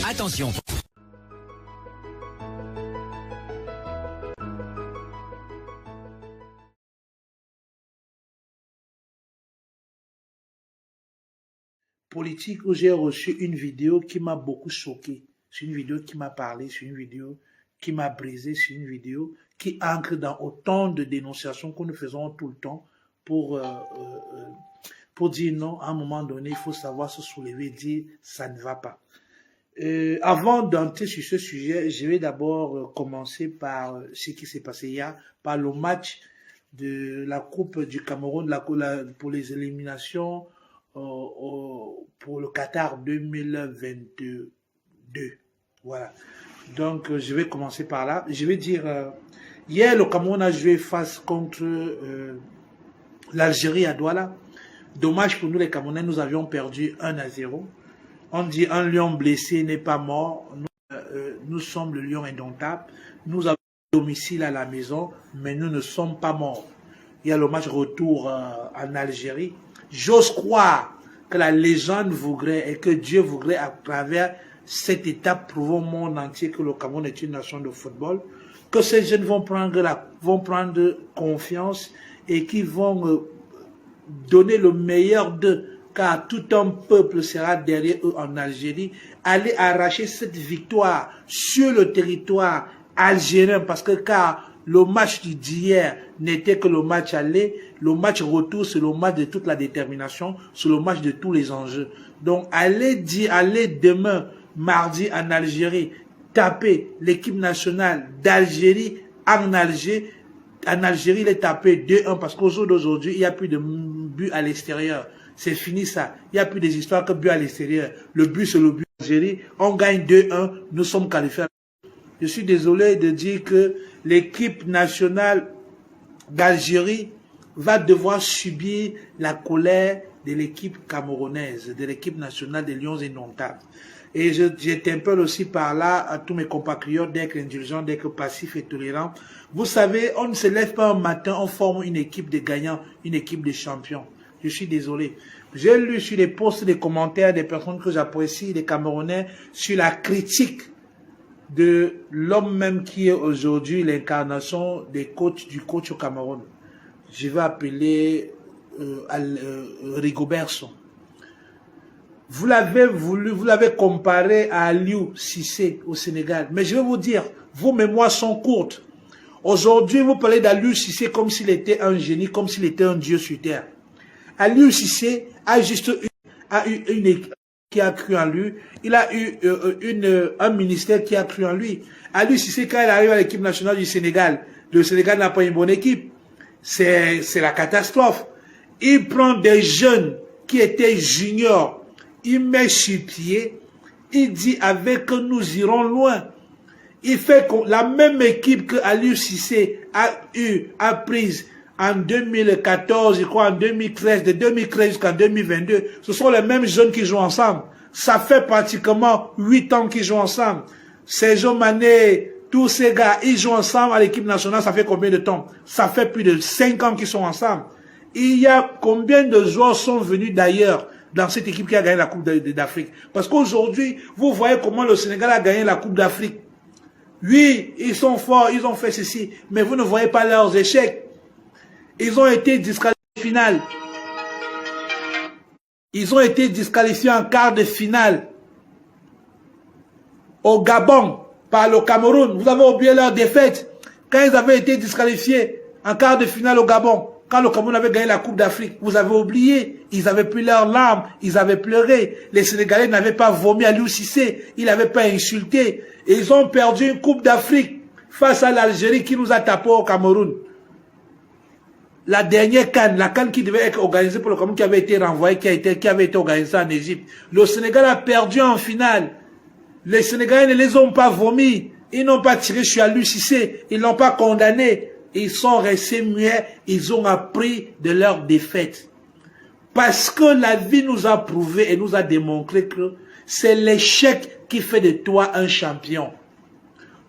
Attention. Politique où j'ai reçu une vidéo qui m'a beaucoup choqué. C'est une vidéo qui m'a parlé, c'est une vidéo qui m'a brisé, c'est une vidéo qui ancre dans autant de dénonciations que nous faisons tout le temps pour dire non, à un moment donné, il faut savoir se soulever et dire ça ne va pas. Avant d'entrer sur ce sujet, je vais d'abord commencer par ce qui s'est passé hier, par le match de la Coupe du Cameroun pour les éliminations pour le Qatar 2022. Voilà. Donc, je vais commencer par là. Je vais dire, hier, le Cameroun a joué face contre l'Algérie à Douala. Dommage pour nous les Camerounais, nous avions perdu 1-0. On dit un lion blessé n'est pas mort. Nous sommes le lion indomptable. Nous avons domicile à la maison, mais nous ne sommes pas morts. Il y a le match retour en Algérie. J'ose croire que la légende voudrait et que Dieu voudrait à travers cette étape prouver au monde entier que le Cameroun est une nation de football, que ces jeunes vont prendre confiance et qui vont donner le meilleur d'eux, car tout un peuple sera derrière eux en Algérie, aller arracher cette victoire sur le territoire algérien, parce que car le match d'hier n'était que le match aller, le match retour, c'est le match de toute la détermination, c'est le match de tous les enjeux. Donc, allez demain, mardi, en Algérie, taper l'équipe nationale d'Algérie en Algérie. En Algérie, il est tapé 2-1 parce qu'au jour d'aujourd'hui, il n'y a plus de but à l'extérieur. C'est fini ça. Il n'y a plus des histoires que but à l'extérieur. Le but, c'est le but d'Algérie. On gagne 2-1, nous sommes qualifiés. Je suis désolé de dire que l'équipe nationale d'Algérie va devoir subir la colère de l'équipe camerounaise, de l'équipe nationale des Lions indomptables. Et j'interpelle aussi par là à tous mes compatriotes d'être indulgents, d'être passifs et tolérants. Vous savez, on ne se lève pas un matin, on forme une équipe de gagnants, une équipe de champions. Je suis désolé. J'ai lu sur les posts, des commentaires des personnes que j'apprécie, des Camerounais, sur la critique de l'homme même qui est aujourd'hui l'incarnation du coach au Cameroun. Je vais appeler Rigobertson. Vous l'avez comparé à Aliou Cissé au Sénégal. Mais je vais vous dire, vos mémoires sont courtes. Aujourd'hui, vous parlez d'Aliou Cissé comme s'il était un génie, comme s'il était un dieu sur terre. Aliou Cissé a juste eu une équipe qui a cru en lui. Il a eu un ministère qui a cru en lui. Aliou Cissé, quand il arrive à l'équipe nationale du Sénégal, le Sénégal n'a pas une bonne équipe. C'est la catastrophe. Il prend des jeunes qui étaient juniors, il met sur pied, il dit avec eux nous irons loin. Il fait la même équipe que Aliou Cissé a prise en 2014, je crois en 2013, de 2013 jusqu'en 2022. Ce sont les mêmes jeunes qui jouent ensemble. Ça fait pratiquement 8 ans qu'ils jouent ensemble. Sergio Mané, tous ces gars, ils jouent ensemble à l'équipe nationale, ça fait combien de temps? Ça fait plus de 5 ans qu'ils sont ensemble. Il y a combien de joueurs sont venus d'ailleurs dans cette équipe qui a gagné la Coupe d'Afrique? Parce qu'aujourd'hui, vous voyez comment le Sénégal a gagné la Coupe d'Afrique. Oui, ils sont forts, ils ont fait ceci, mais vous ne voyez pas leurs échecs. Ils ont été disqualifiés en finale. Ils ont été disqualifiés en quart de finale au Gabon par le Cameroun. Vous avez oublié leur défaite quand ils avaient été disqualifiés en quart de finale au Gabon. Quand le Cameroun avait gagné la Coupe d'Afrique, vous avez oublié, ils avaient pris leurs larmes, ils avaient pleuré. Les Sénégalais n'avaient pas vomi à Aliou Cissé, ils n'avaient pas insulté. Et ils ont perdu une Coupe d'Afrique face à l'Algérie qui nous a tapé au Cameroun. La dernière CAN, la CAN qui devait être organisée pour le Cameroun, qui avait été renvoyée, qui avait été organisée en Égypte. Le Sénégal a perdu en finale. Les Sénégalais ne les ont pas vomis. Ils n'ont pas tiré sur Aliou Cissé. Ils n'ont pas condamné. Ils sont restés muets. Ils ont appris de leur défaite. Parce que la vie nous a prouvé et nous a démontré que c'est l'échec qui fait de toi un champion.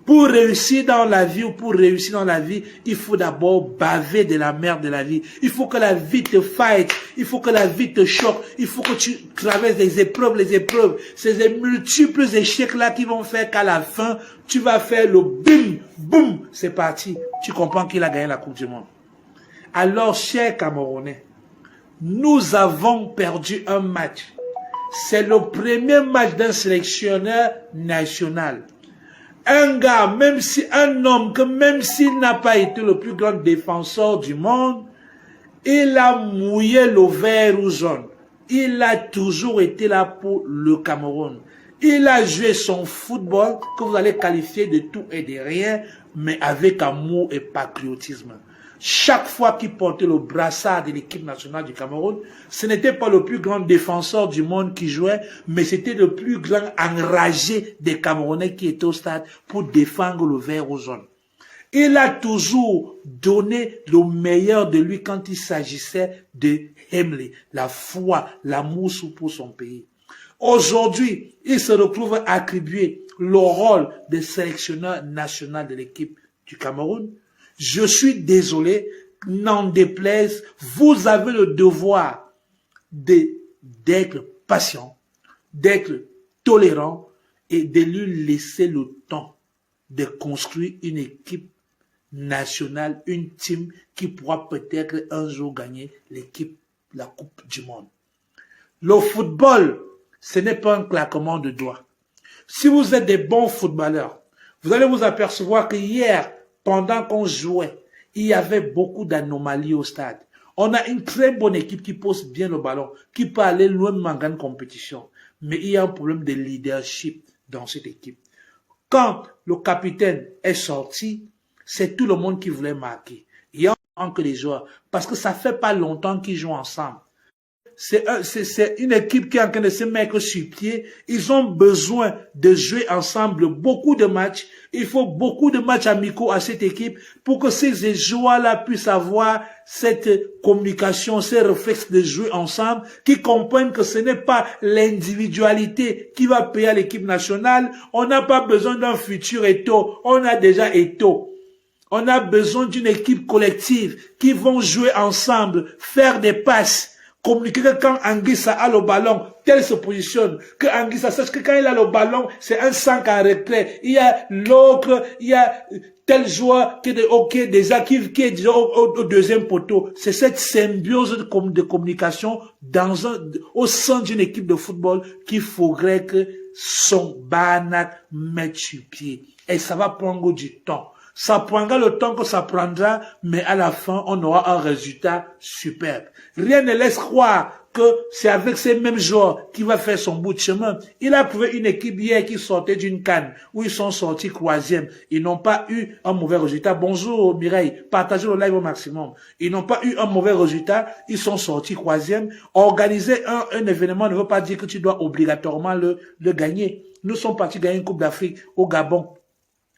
Pour réussir dans la vie ou pour réussir dans la vie, il faut d'abord baver de la merde de la vie. Il faut que la vie te fight. Il faut que la vie te choque. Il faut que tu traverses les épreuves. Ces multiples échecs-là qui vont faire qu'à la fin, tu vas faire le bim, boum, c'est parti. Tu comprends qu'il a gagné la Coupe du Monde. Alors, chers Camerounais, nous avons perdu un match. C'est le premier match d'un sélectionneur national. Un gars, même s'il n'a pas été le plus grand défenseur du monde, il a mouillé le vert ou jaune. Il a toujours été là pour le Cameroun. Il a joué son football que vous allez qualifier de tout et de rien, mais avec amour et patriotisme. Chaque fois qu'il portait le brassard de l'équipe nationale du Cameroun, ce n'était pas le plus grand défenseur du monde qui jouait, mais c'était le plus grand enragé des Camerounais qui étaient au stade pour défendre le vert ou jaune. Il a toujours donné le meilleur de lui quand il s'agissait de Hemley, la foi, l'amour pour son pays. Aujourd'hui, il se retrouve à attribuer le rôle de sélectionneur national de l'équipe du Cameroun. Je suis désolé, n'en déplaise, vous avez le devoir d'être patient, d'être tolérant et de lui laisser le temps de construire une équipe nationale, une team qui pourra peut-être un jour gagner la Coupe du Monde. Le football, ce n'est pas un claquement de doigts. Si vous êtes des bons footballeurs, vous allez vous apercevoir que hier, pendant qu'on jouait, il y avait beaucoup d'anomalies au stade. On a une très bonne équipe qui pose bien le ballon, qui peut aller loin de en grande compétition. Mais il y a un problème de leadership dans cette équipe. Quand le capitaine est sorti, c'est tout le monde qui voulait marquer. Il y a que les joueurs, parce que ça fait pas longtemps qu'ils jouent ensemble. C'est une équipe qui est en train de se mettre sur pied. Ils ont besoin de jouer ensemble beaucoup de matchs. Il faut beaucoup de matchs amicaux à cette équipe pour que ces joueurs-là puissent avoir cette communication, ces réflexes de jouer ensemble, qui comprennent que ce n'est pas l'individualité qui va payer à l'équipe nationale. On n'a pas besoin d'un futur Eto'o. On a déjà Eto'o. On a besoin d'une équipe collective qui vont jouer ensemble, faire des passes, communiquer que quand Anguissa a le ballon, tel se positionne, que Anguissa sache que quand il a le ballon, c'est un 5 en retrait. Il y a l'autre, il y a tel joueur qui est déjà qui est déjà au deuxième poteau. C'est cette symbiose de communication au sein d'une équipe de football qu'il faudrait que son Banak mette sur pied. Et ça va prendre du temps. Ça prendra le temps que ça prendra, mais à la fin, on aura un résultat superbe. Rien ne laisse croire que c'est avec ces mêmes joueurs qu'il va faire son bout de chemin. Il a trouvé une équipe hier qui sortait d'une CAN, où ils sont sortis troisième. Ils n'ont pas eu un mauvais résultat. Bonjour Mireille, partagez le live au maximum. Ils n'ont pas eu un mauvais résultat, ils sont sortis troisième. Organiser un événement ne veut pas dire que tu dois obligatoirement le gagner. Nous sommes partis gagner une Coupe d'Afrique au Gabon.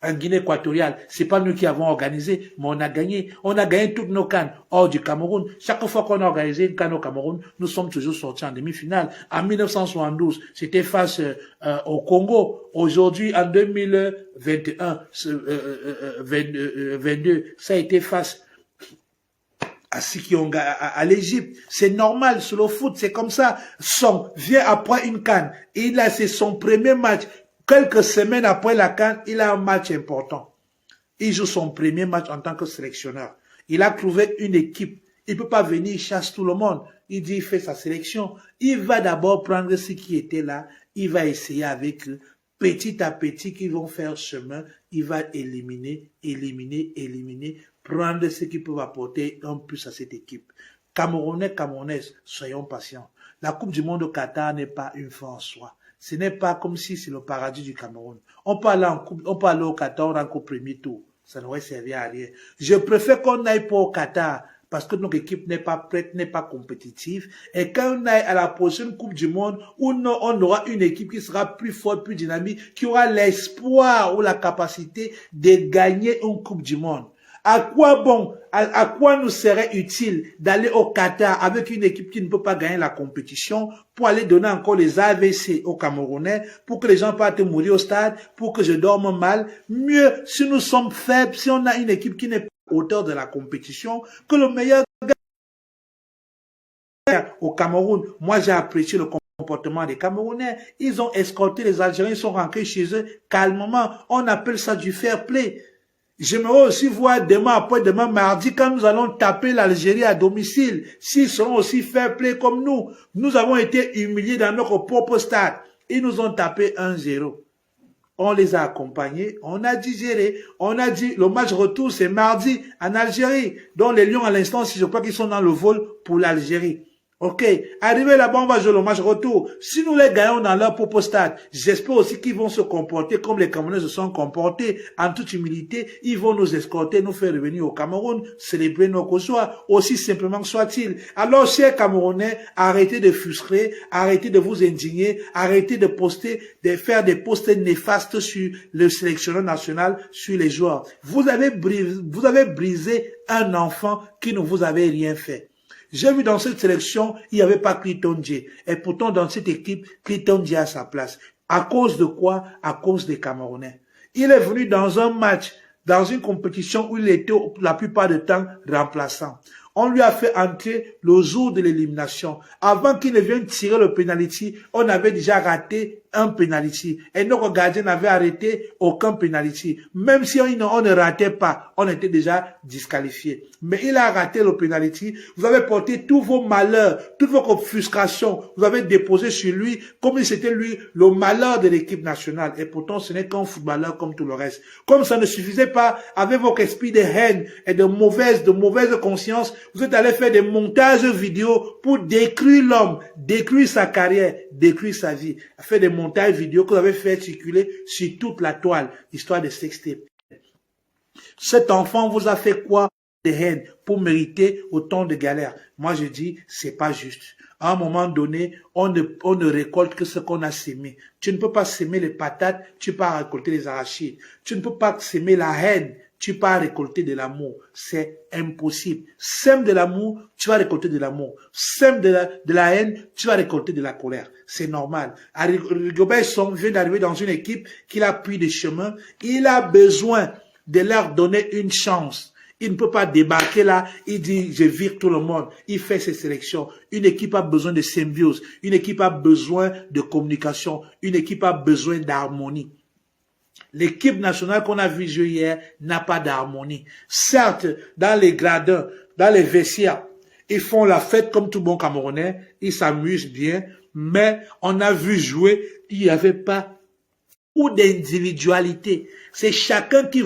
En Guinée équatoriale, c'est pas nous qui avons organisé, mais on a gagné. On a gagné toutes nos CAN hors du Cameroun. Chaque fois qu'on a organisé une CAN au Cameroun, nous sommes toujours sortis en demi-finale. En 1972, c'était face au Congo. Aujourd'hui, en 2021, 22, ça a été face à l'Égypte. C'est normal, sur le foot, c'est comme ça. Son vient après une CAN. Et là, c'est son premier match. Quelques semaines après la CAN, il a un match important. Il joue son premier match en tant que sélectionneur. Il a trouvé une équipe. Il ne peut pas venir, il chasse tout le monde. Il dit, il fait sa sélection. Il va d'abord prendre ceux qui étaient là. Il va essayer avec eux. Petit à petit, qu'ils vont faire chemin. Il va éliminer, prendre ceux qui peuvent apporter un plus à cette équipe. Camerounais, Camerounaises, soyons patients. La Coupe du Monde au Qatar n'est pas une fin en soi. Ce n'est pas comme si c'est le paradis du Cameroun. On peut aller au Qatar, on rentre au premier tour. Ça n'aurait servi à rien. Je préfère qu'on n'aille pas au Qatar parce que notre équipe n'est pas prête, n'est pas compétitive. Et quand on aille à la prochaine Coupe du Monde, où on aura une équipe qui sera plus forte, plus dynamique, qui aura l'espoir ou la capacité de gagner une Coupe du Monde. À quoi bon, à quoi nous serait utile d'aller au Qatar avec une équipe qui ne peut pas gagner la compétition pour aller donner encore les AVC aux Camerounais, pour que les gens partent mourir au stade, pour que je dorme mal. Mieux, si nous sommes faibles, si on a une équipe qui n'est pas à hauteur de la compétition, que le meilleur au Cameroun. Moi, j'ai apprécié le comportement des Camerounais. Ils ont escorté les Algériens, ils sont rentrés chez eux calmement. On appelle ça du fair play. J'aimerais aussi voir demain, après-demain, mardi, quand nous allons taper l'Algérie à domicile, s'ils seront aussi fair play comme nous. Nous avons été humiliés dans notre propre stade. Ils nous ont tapé 1-0. On les a accompagnés, on a digéré, on a dit, le match retour, c'est mardi en Algérie. Donc les Lions, à l'instant, je crois qu'ils sont dans le vol pour l'Algérie. Ok, arrivé là-bas, on va jouer le match retour. Si nous les gagnons dans leur propre stade, j'espère aussi qu'ils vont se comporter comme les Camerounais se sont comportés. En toute humilité, ils vont nous escorter, nous faire revenir au Cameroun, célébrer nos causoirs, aussi simplement soit-il. Alors, chers Camerounais, arrêtez de frustrer, arrêtez de vous indigner, arrêtez de poster, de faire des posts néfastes sur le sélectionneur national, sur les joueurs. Vous avez brisé un enfant qui ne vous avait rien fait. J'ai vu dans cette sélection, il n'y avait pas Clinton Dje. Et pourtant, dans cette équipe, Clinton Dje a sa place. À cause de quoi? À cause des Camerounais. Il est venu dans un match, dans une compétition où il était la plupart du temps remplaçant. On lui a fait entrer le jour de l'élimination. Avant qu'il ne vienne tirer le penalty, on avait déjà raté un penalty. Et notre gardien n'avait arrêté aucun penalty. Même si on ne ratait pas, on était déjà disqualifié. Mais il a raté le penalty. Vous avez porté tous vos malheurs, toutes vos frustrations. Vous avez déposé sur lui comme si c'était lui le malheur de l'équipe nationale. Et pourtant, ce n'est qu'un footballeur comme tout le reste. Comme ça ne suffisait pas, avec votre esprit de haine et de mauvaise conscience, vous êtes allé faire des montages vidéo pour détruire l'homme, détruire sa carrière, détruire sa vie. Faire des montages vidéo que vous avez fait circuler sur toute la toile, histoire de sextape. Cet enfant vous a fait quoi de haine pour mériter autant de galères? Moi, je dis, c'est pas juste. À un moment donné, on ne récolte que ce qu'on a sémé. Tu ne peux pas s'aimer les patates, tu peux pas récolter les arachides. Tu ne peux pas s'aimer la haine, tu peux pas récolter de l'amour. C'est impossible. Sème de l'amour, tu vas récolter de l'amour. Sème de la haine, tu vas récolter de la colère. C'est normal. Rigobert Song vient d'arriver dans une équipe qu'il a pris des chemins. Il a besoin de leur donner une chance. Il ne peut pas débarquer là, il dit, je vire tout le monde. Il fait ses sélections. Une équipe a besoin de symbiose. Une équipe a besoin de communication. Une équipe a besoin d'harmonie. L'équipe nationale qu'on a vue jouer hier n'a pas d'harmonie. Certes, dans les gradins, dans les vestiaires, ils font la fête comme tout bon Camerounais. Ils s'amusent bien. Mais on a vu jouer, il n'y avait pas ou d'individualité. C'est chacun qui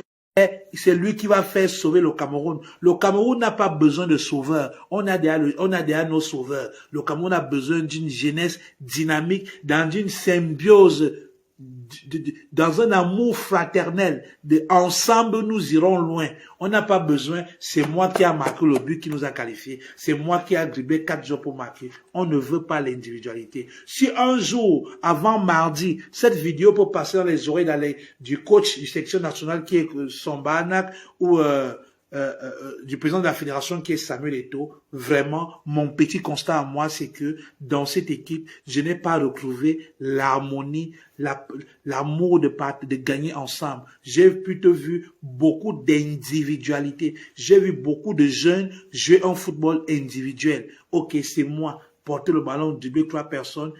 c'est lui qui va faire sauver le Cameroun. Le Cameroun n'a pas besoin de sauveurs. On a déjà nos sauveurs. Le Cameroun a besoin d'une jeunesse dynamique, dans une symbiose, dans un amour fraternel. Ensemble, nous irons loin. On n'a pas besoin, c'est moi qui a marqué le but qui nous a qualifiés. C'est moi qui a dribblé 4 jours pour marquer. On ne veut pas l'individualité. Si un jour, avant mardi, cette vidéo peut passer dans les oreilles du coach du section nationale qui est Sombanak ou du président de la fédération qui est Samuel Eto'o, vraiment, mon petit constat à moi, c'est que dans cette équipe, je n'ai pas retrouvé l'harmonie, l'amour de gagner ensemble. J'ai plutôt vu beaucoup d'individualité. J'ai vu beaucoup de jeunes jouer un football individuel. Ok, c'est moi, porter le ballon, dribbler 3 personnes,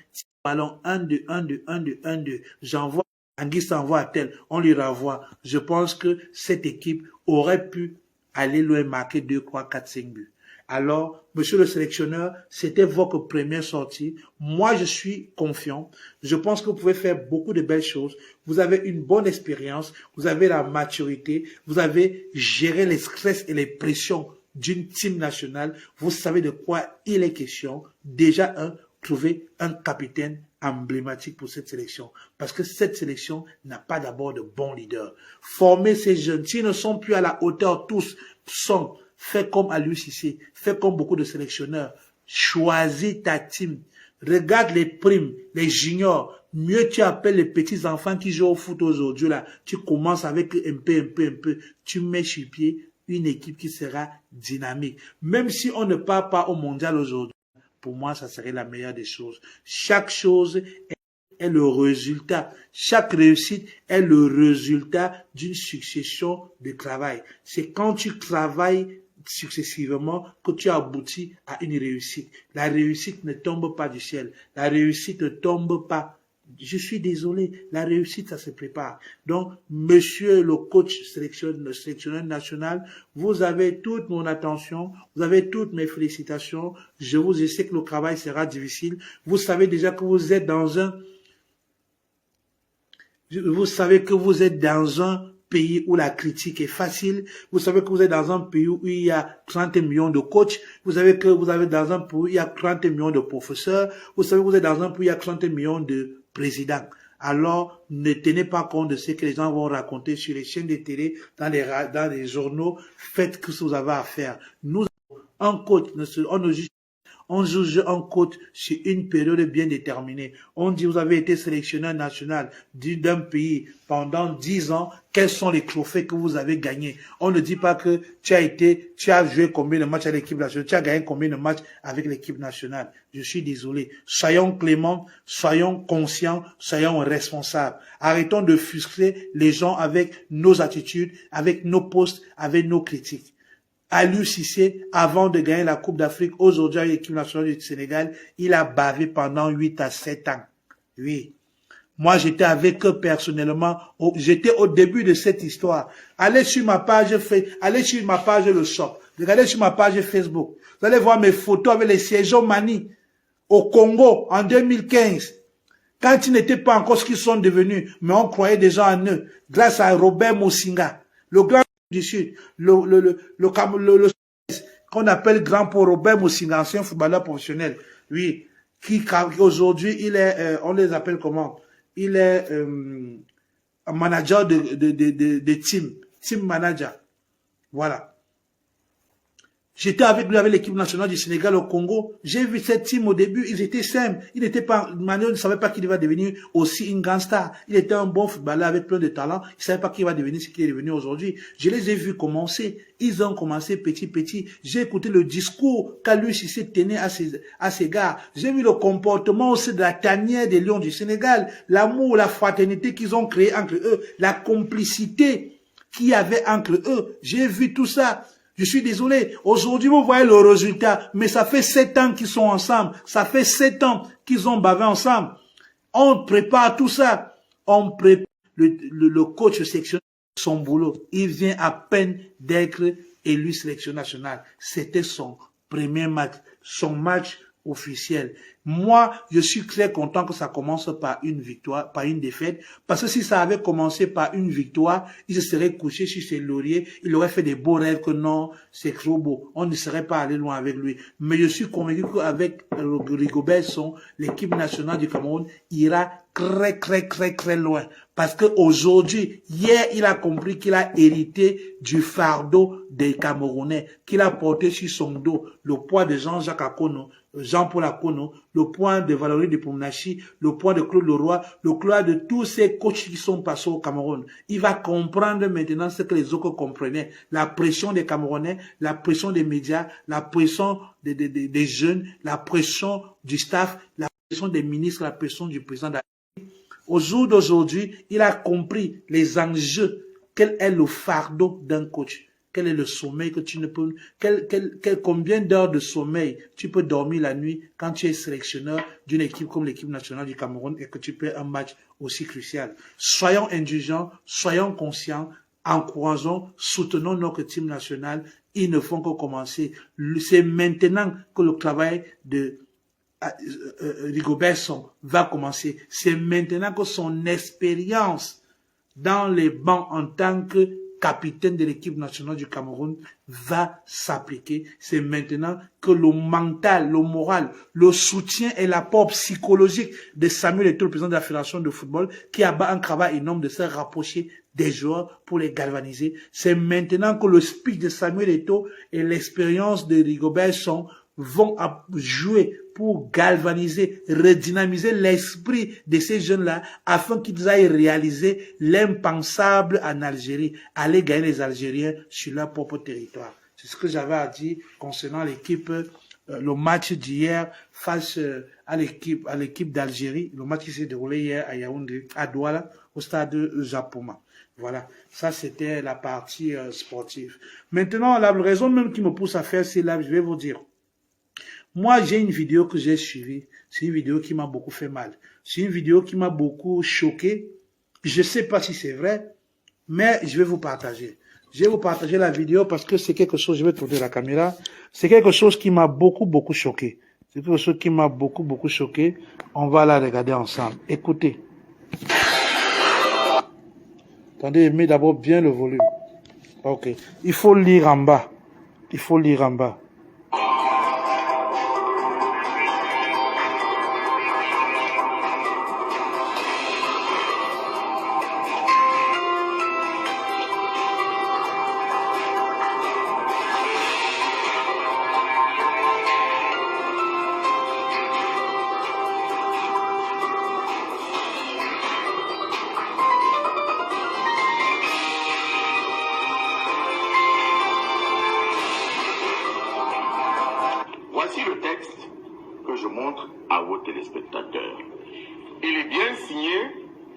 ballon 1-2, 1-2, 1-2, 1-2. J'envoie, Anguille s'envoie à tel, on lui renvoie. Je pense que cette équipe aurait pu aller loin, marquer 2, 3, 4, 5 buts. Alors, monsieur le sélectionneur, c'était votre première sortie. Moi, je suis confiant. Je pense que vous pouvez faire beaucoup de belles choses. Vous avez une bonne expérience. Vous avez la maturité. Vous avez géré les stress et les pressions d'une team nationale. Vous savez de quoi il est question. Déjà, trouver un capitaine emblématique pour cette sélection. Parce que cette sélection n'a pas d'abord de bons leaders. Former ces jeunes, s'ils ne sont plus à la hauteur, tous sont faits comme Aliou Cissé, faits comme beaucoup de sélectionneurs. Choisis ta team. Regarde les primes, les juniors. Mieux tu appelles les petits enfants qui jouent au foot aujourd'hui là. Tu commences avec un peu. Tu mets sur pied une équipe qui sera dynamique. Même si on ne part pas au mondial aujourd'hui, pour moi, ça serait la meilleure des choses. Chaque chose est le résultat. Chaque réussite est le résultat d'une succession de travail. C'est quand tu travailles successivement que tu aboutis à une réussite. La réussite ne tombe pas du ciel. La réussite ne tombe pas. Je suis désolé, la réussite, ça se prépare. Donc, monsieur le coach sélectionneur national, vous avez toute mon attention, vous avez toutes mes félicitations. Je sais que le travail sera difficile. Vous savez déjà que vous êtes dans un pays où la critique est facile. Vous savez que vous êtes dans un pays où il y a 30 millions de coachs. Vous savez que vous êtes dans un pays où il y a 30 millions de professeurs. Vous savez que vous êtes dans un pays où il y a 30 millions de présidents. Alors, ne tenez pas compte de ce que les gens vont raconter sur les chaînes de télé, dans les journaux. Faites ce que vous avez à faire. Nous, un coach, on juge un coach sur une période bien déterminée. On dit, vous avez été sélectionneur national d'un pays pendant 10 ans. Quels sont les trophées que vous avez gagnés? On ne dit pas que tu as joué combien de matchs avec l'équipe nationale, tu as gagné combien de matchs avec l'équipe nationale. Je suis désolé. Soyons cléments, soyons conscients, soyons responsables. Arrêtons de frustrer les gens avec nos attitudes, avec nos postes, avec nos critiques. Aliou Cissé, avant de gagner la Coupe d'Afrique, aujourd'hui avec l'équipe nationale du Sénégal, il a bavé pendant 8 à 7 ans. Oui. Moi, j'étais avec eux personnellement. J'étais au début de cette histoire. Allez sur ma page Le Shop. Regardez sur ma page Facebook. Vous allez voir mes photos avec les sièges Mani au Congo en 2015. Quand ils n'étaient pas encore ce qu'ils sont devenus, mais on croyait déjà en eux. Grâce à Robert Mosinga, le grand du Sud, qu'on appelle grand pour Robert Mosinga, ancien footballeur professionnel, oui, qui aujourd'hui, il est, on les appelle comment? Il est un manager de team manager. Voilà. J'étais avec lui, avec l'équipe nationale du Sénégal au Congo. J'ai vu cette team au début, ils étaient simples. Il n'était pas, Manuel ne savait pas qu'il va devenir aussi une grande star. Il était un bon footballeur avec plein de talent. Il ne savait pas qu'il va devenir ce qu'il est devenu aujourd'hui. Je les ai vus commencer. Ils ont commencé petit. J'ai écouté le discours qu'Aliou Cissé tenait à ses gars. J'ai vu le comportement aussi de la tanière des Lions du Sénégal. L'amour, la fraternité qu'ils ont créé entre eux. La complicité qu'il y avait entre eux. J'ai vu tout ça. Je suis désolé. Aujourd'hui, vous voyez le résultat. Mais ça fait 7 ans qu'ils sont ensemble. Ça fait 7 ans qu'ils ont bavé ensemble. On prépare tout ça. On prépare le coach sélectionneur son boulot. Il vient à peine d'être élu sélectionneur national. C'était son premier match. Son match officiel. Moi, je suis très content que ça commence par une victoire, par une défaite, parce que si ça avait commencé par une victoire, il se serait couché sur ses lauriers, il aurait fait des beaux rêves que non, c'est trop beau, on ne serait pas allé loin avec lui. Mais je suis convaincu qu'avec Rigobert Song, l'équipe nationale du Cameroun ira très loin. Parce que aujourd'hui, hier, il a compris qu'il a hérité du fardeau des Camerounais, qu'il a porté sur son dos, le poids de Jean-Jacques Akono, Jean-Paul Akono, le poids de Valérie de Pomnachi, le poids de Claude Leroy, le poids de tous ces coachs qui sont passés au Cameroun. Il va comprendre maintenant ce que les autres comprenaient. La pression des Camerounais, la pression des médias, la pression des jeunes, la pression du staff, la pression des ministres, la pression du président de la République. Au jour d'aujourd'hui, il a compris les enjeux. Quel est le fardeau d'un coach? Quel est le sommeil que tu ne peux... combien d'heures de sommeil tu peux dormir la nuit quand tu es sélectionneur d'une équipe comme l'équipe nationale du Cameroun et que tu perds un match aussi crucial? Soyons indulgents, soyons conscients, encourageons, soutenons notre team national. Ils ne font que commencer. C'est maintenant que le travail de Rigobert Song va commencer. C'est maintenant que son expérience dans les bancs en tant que capitaine de l'équipe nationale du Cameroun va s'appliquer. C'est maintenant que le mental, le moral, le soutien et l'apport psychologique de Samuel Eto'o, le président de la Fédération de football, qui a un travail énorme de se rapprocher des joueurs pour les galvaniser. C'est maintenant que le speech de Samuel Eto'o et l'expérience de Rigobert Song vont jouer pour galvaniser, redynamiser l'esprit de ces jeunes-là afin qu'ils aillent réaliser l'impensable en Algérie, aller gagner les Algériens sur leur propre territoire. C'est ce que j'avais à dire concernant l'équipe, le match d'hier face à l'équipe d'Algérie, le match qui s'est déroulé hier à Yaoundé, à Douala, au stade Japoma. Voilà, ça c'était la partie sportive. Maintenant, la raison même qui me pousse à faire ces lives, je vais vous dire. Moi, j'ai une vidéo que j'ai suivie. C'est une vidéo qui m'a beaucoup fait mal. C'est une vidéo qui m'a beaucoup choqué. Je ne sais pas si c'est vrai, mais je vais vous partager. Je vais vous partager la vidéo parce que c'est quelque chose, je vais tourner la caméra, c'est quelque chose qui m'a beaucoup choqué. C'est quelque chose qui m'a beaucoup choqué. On va la regarder ensemble. Écoutez. Attendez, mets d'abord bien le volume. Ok. Il faut lire en bas. Il faut lire en bas. Voici le texte que je montre à vos téléspectateurs. Il est bien signé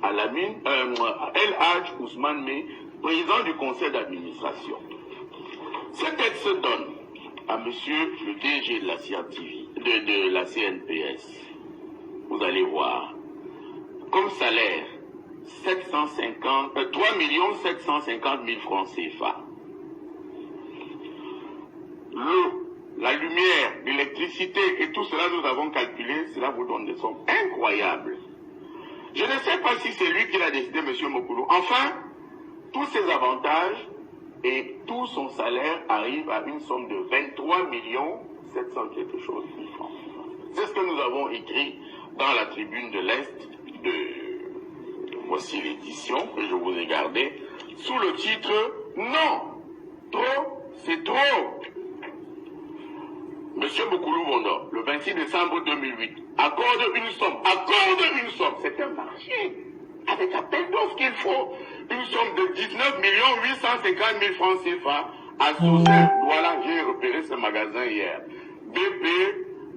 à El Hadj Ousmane Mey, président du conseil d'administration. Ce texte donne à monsieur le DG de la de la CNPS, vous allez voir, comme salaire 3 750 000 francs CFA. L'eau, la lumière, l'électricité et tout cela, nous avons calculé, cela vous donne des sommes incroyables. Je ne sais pas si c'est lui qui l'a décidé, M. Mokoulou. Enfin, tous ces avantages et tout son salaire arrive à une somme de 23 700 quelque chose de francs. C'est ce que nous avons écrit dans la tribune de l'Est de... Voici l'édition que je vous ai gardée, sous le titre « Non, trop, c'est trop ». Monsieur Mokoulou Bondo, le 26 décembre 2008, accorde une somme, c'est un marché, avec à peine d'offres qu'il faut, une somme de 19 850 000 francs CFA à Soussel, voilà, j'ai repéré ce magasin hier, BP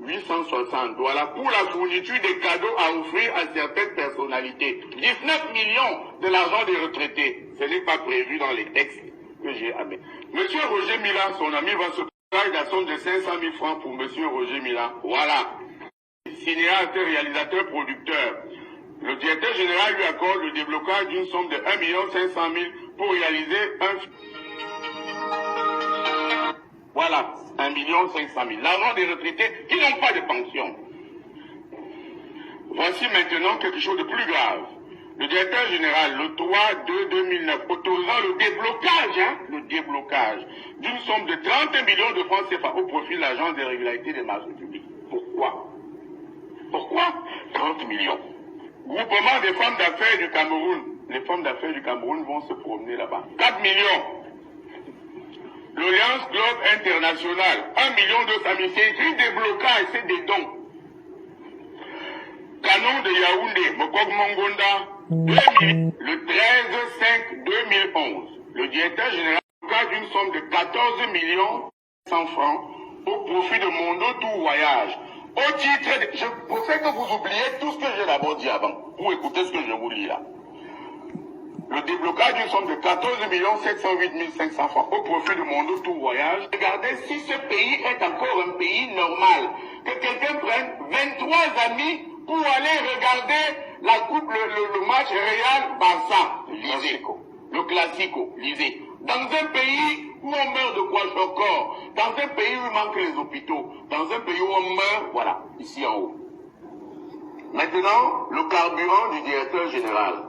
860, voilà, pour la fourniture des cadeaux à offrir à certaines personnalités, 19 millions de l'argent des retraités, ce n'est pas prévu dans les textes que j'ai amenés. Monsieur Roger Mila, son ami, va se la somme de 500 000 francs pour M. Roger Milan. Voilà. Cinéaste, réalisateur, producteur. Le directeur général lui accorde le déblocage d'une somme de 1 500 000 pour réaliser un... Voilà, 1 500 000. L'argent des retraités qui n'ont pas de pension. Voici maintenant quelque chose de plus grave. Le directeur général, le 3/2/2009, autorisant le déblocage d'une somme de 30 millions de francs CFA au profit de l'Agence des régularités des marchés publics. Pourquoi 30 millions. Groupement des femmes d'affaires du Cameroun. Les femmes d'affaires du Cameroun vont se promener là-bas. 4 millions. L'Alliance Globe International, 1 200 000. C'est écrit déblocage, c'est des dons. Canon de Yaoundé, Mokok Mongonda, 2000, le 13/5/2011, le directeur général d'une somme de 14 100 francs au profit de Mondo Tour Voyage. Au titre de... Je préfère que vous oubliez tout ce que j'ai d'abord dit avant, pour écouter ce que je vous lis là. Le déblocage d'une somme de 14 708 500 francs au profit de Mondo Tour Voyage. Regardez si ce pays est encore un pays normal. Que quelqu'un prenne 23 amis pour aller regarder la coupe, le match Real Barça, lisez, le Classico, lisez. Dans un pays où on meurt de kwashiorkor, dans un pays où il manque les hôpitaux, dans un pays où on meurt, voilà, ici en haut. Maintenant, le carburant du directeur général.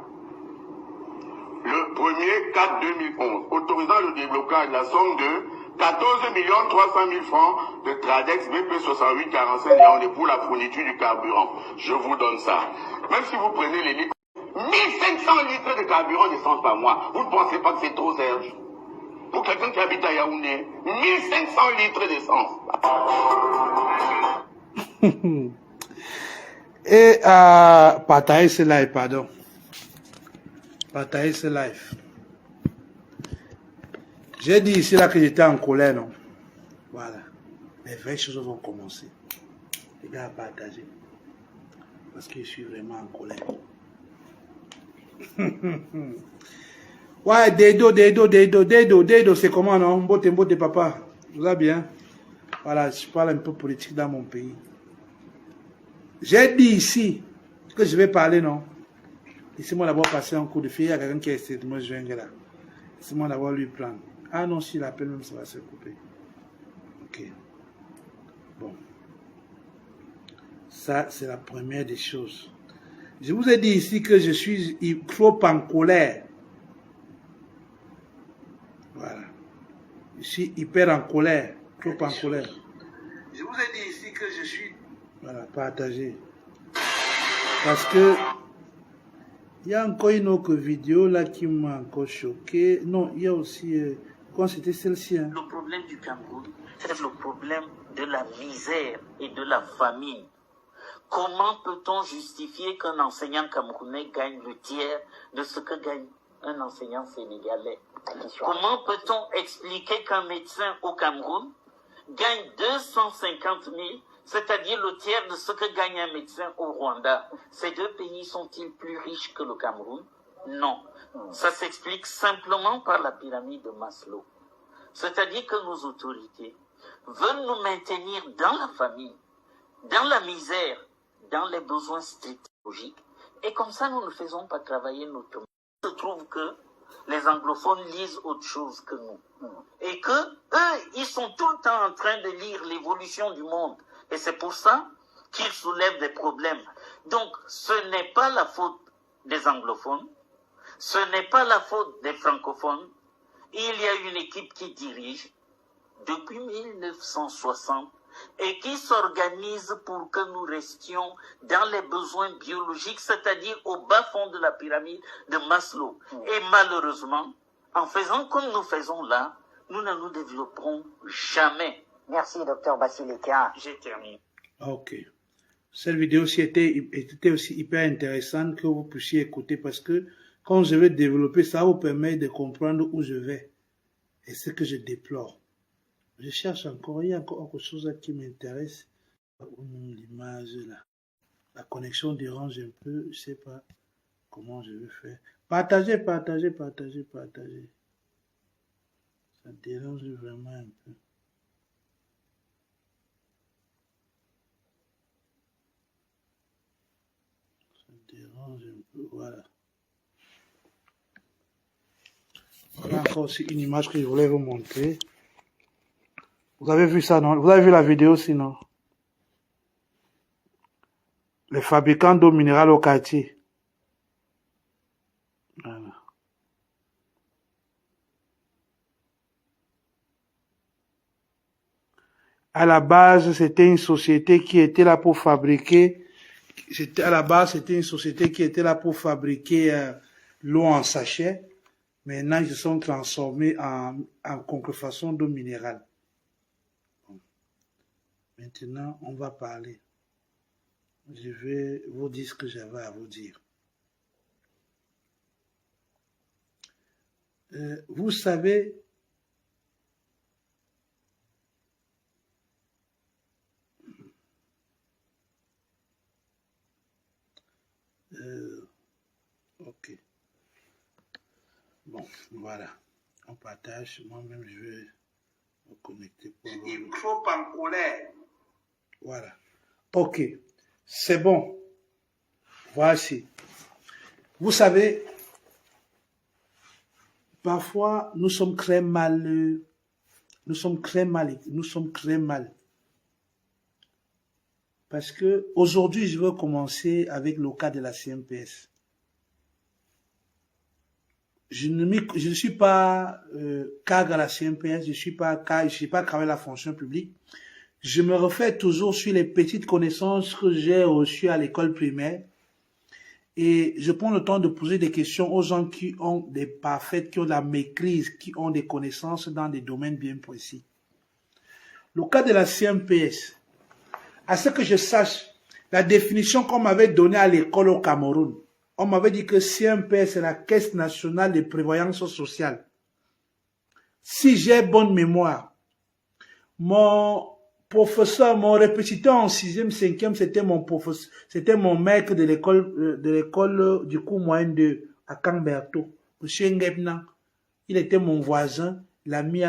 Le 1er 4/2011, autorisant le déblocage de la somme de 14 300 000 francs de Tradex BP 68 45 Yaoundé pour la fourniture du carburant. Je vous donne ça. Même si vous prenez les litres, 1500 litres de carburant d'essence par mois. Vous ne pensez pas que c'est trop, Serge? Pour quelqu'un qui habite à Yaoundé, 1500 litres d'essence. Et partager ce live, pardon. Partager ce live. J'ai dit ici là que j'étais en colère, non? Voilà. Les vraies choses vont commencer. Les gars, à partager. Parce que je suis vraiment en colère. Ouais, Dedo, c'est comment, non? Mbote, papa. Vous allez bien? Voilà, je parle un peu politique dans mon pays. J'ai dit ici que je vais parler, non? Laissez-moi d'abord passer un coup de fil. Il y a quelqu'un qui a essayé de me joindre là. Laissez-moi d'abord lui prendre. Ah non, s'il appelle même, ça va se couper. Ok. Bon. Ça, c'est la première des choses. Je vous ai dit ici que je suis trop en colère. Voilà. Je suis hyper en colère. Trop en colère. Je vous ai dit ici que je suis... Voilà, partagé. Parce que... Il y a encore une autre vidéo là qui m'a encore choqué. Non, il y a aussi... quand c'était celle-ci. Hein. Le problème du Cameroun, c'est le problème de la misère et de la famine. Comment peut-on justifier qu'un enseignant camerounais gagne le tiers de ce que gagne un enseignant sénégalais? Comment peut-on expliquer qu'un médecin au Cameroun gagne 250 000, c'est-à-dire le tiers de ce que gagne un médecin au Rwanda? Ces deux pays sont-ils plus riches que le Cameroun? Non. Ça s'explique simplement par la pyramide de Maslow. C'est-à-dire que nos autorités veulent nous maintenir dans la famille, dans la misère, dans les besoins stratégiques, et comme ça nous ne faisons pas travailler notre monde. Il se trouve que les anglophones lisent autre chose que nous, et que eux, ils sont tout le temps en train de lire l'évolution du monde, et c'est pour ça qu'ils soulèvent des problèmes. Donc, ce n'est pas la faute des anglophones, ce n'est pas la faute des francophones. Il y a une équipe qui dirige depuis 1960 et qui s'organise pour que nous restions dans les besoins biologiques, c'est-à-dire au bas fond de la pyramide de Maslow. Et malheureusement, en faisant comme nous faisons là, nous ne nous développerons jamais. Merci, docteur Basilika. J'ai terminé. Ok. Cette vidéo aussi était aussi hyper intéressante que vous puissiez écouter parce que quand je vais développer, ça vous permet de comprendre où je vais et ce que je déplore. Je cherche encore, il y a encore autre chose qui m'intéresse. L'image là. La connexion dérange un peu, je ne sais pas comment je vais faire. Partagez. Ça dérange vraiment un peu. Ça dérange un peu, voilà. Voilà encore aussi une image que je voulais vous montrer. Vous avez vu ça, non? Vous avez vu la vidéo sinon? Les fabricants d'eau minérale au quartier. Voilà. À la base, c'était une société qui était là pour fabriquer. C'était une société qui était là pour fabriquer l'eau en sachet. Maintenant, ils se sont transformés en contrefaçon d'eau minérale. Bon. Maintenant, on va parler. Je vais vous dire ce que j'avais à vous dire. Vous savez, ok. Bon, voilà. On partage. Moi-même, je vais me connecter pour voir. Il faut pas en colère. Voilà. Ok. C'est bon. Voici. Vous savez, parfois, nous sommes très mal. Nous sommes très mal. Parce que aujourd'hui, je veux commencer avec le cas de la CNPS. Je ne suis pas cadre à la CNPS, je ne suis pas cadre à la fonction publique. Je me refais toujours sur les petites connaissances que j'ai reçues à l'école primaire. Et je prends le temps de poser des questions aux gens qui ont des parfaites, qui ont de la maîtrise, qui ont des connaissances dans des domaines bien précis. Le cas de la CNPS, à ce que je sache, La définition qu'on m'avait donnée à l'école au Cameroun, on m'avait dit que CNPS, c'est la Caisse nationale de prévoyance sociale. Si j'ai bonne mémoire, mon professeur, mon répétiteur en 6e, 5e, c'était mon professeur, c'était mon maître de l'école du cours moyen de à Camberto. Monsieur Ngebna, il était mon voisin, l'ami,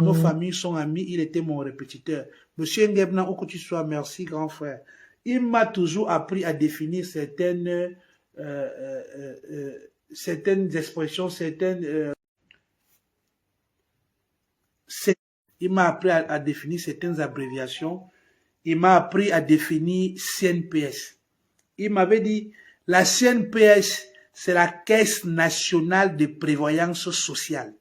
nos familles sont amis, il était mon répétiteur. Monsieur Ngebna, où que tu sois, merci grand frère. Il m'a toujours appris à définir certaines expressions, il m'a appris à définir certaines abréviations. Il m'a appris à définir CNPS. Il m'avait dit, la CNPS, c'est la Caisse nationale de prévoyance sociale.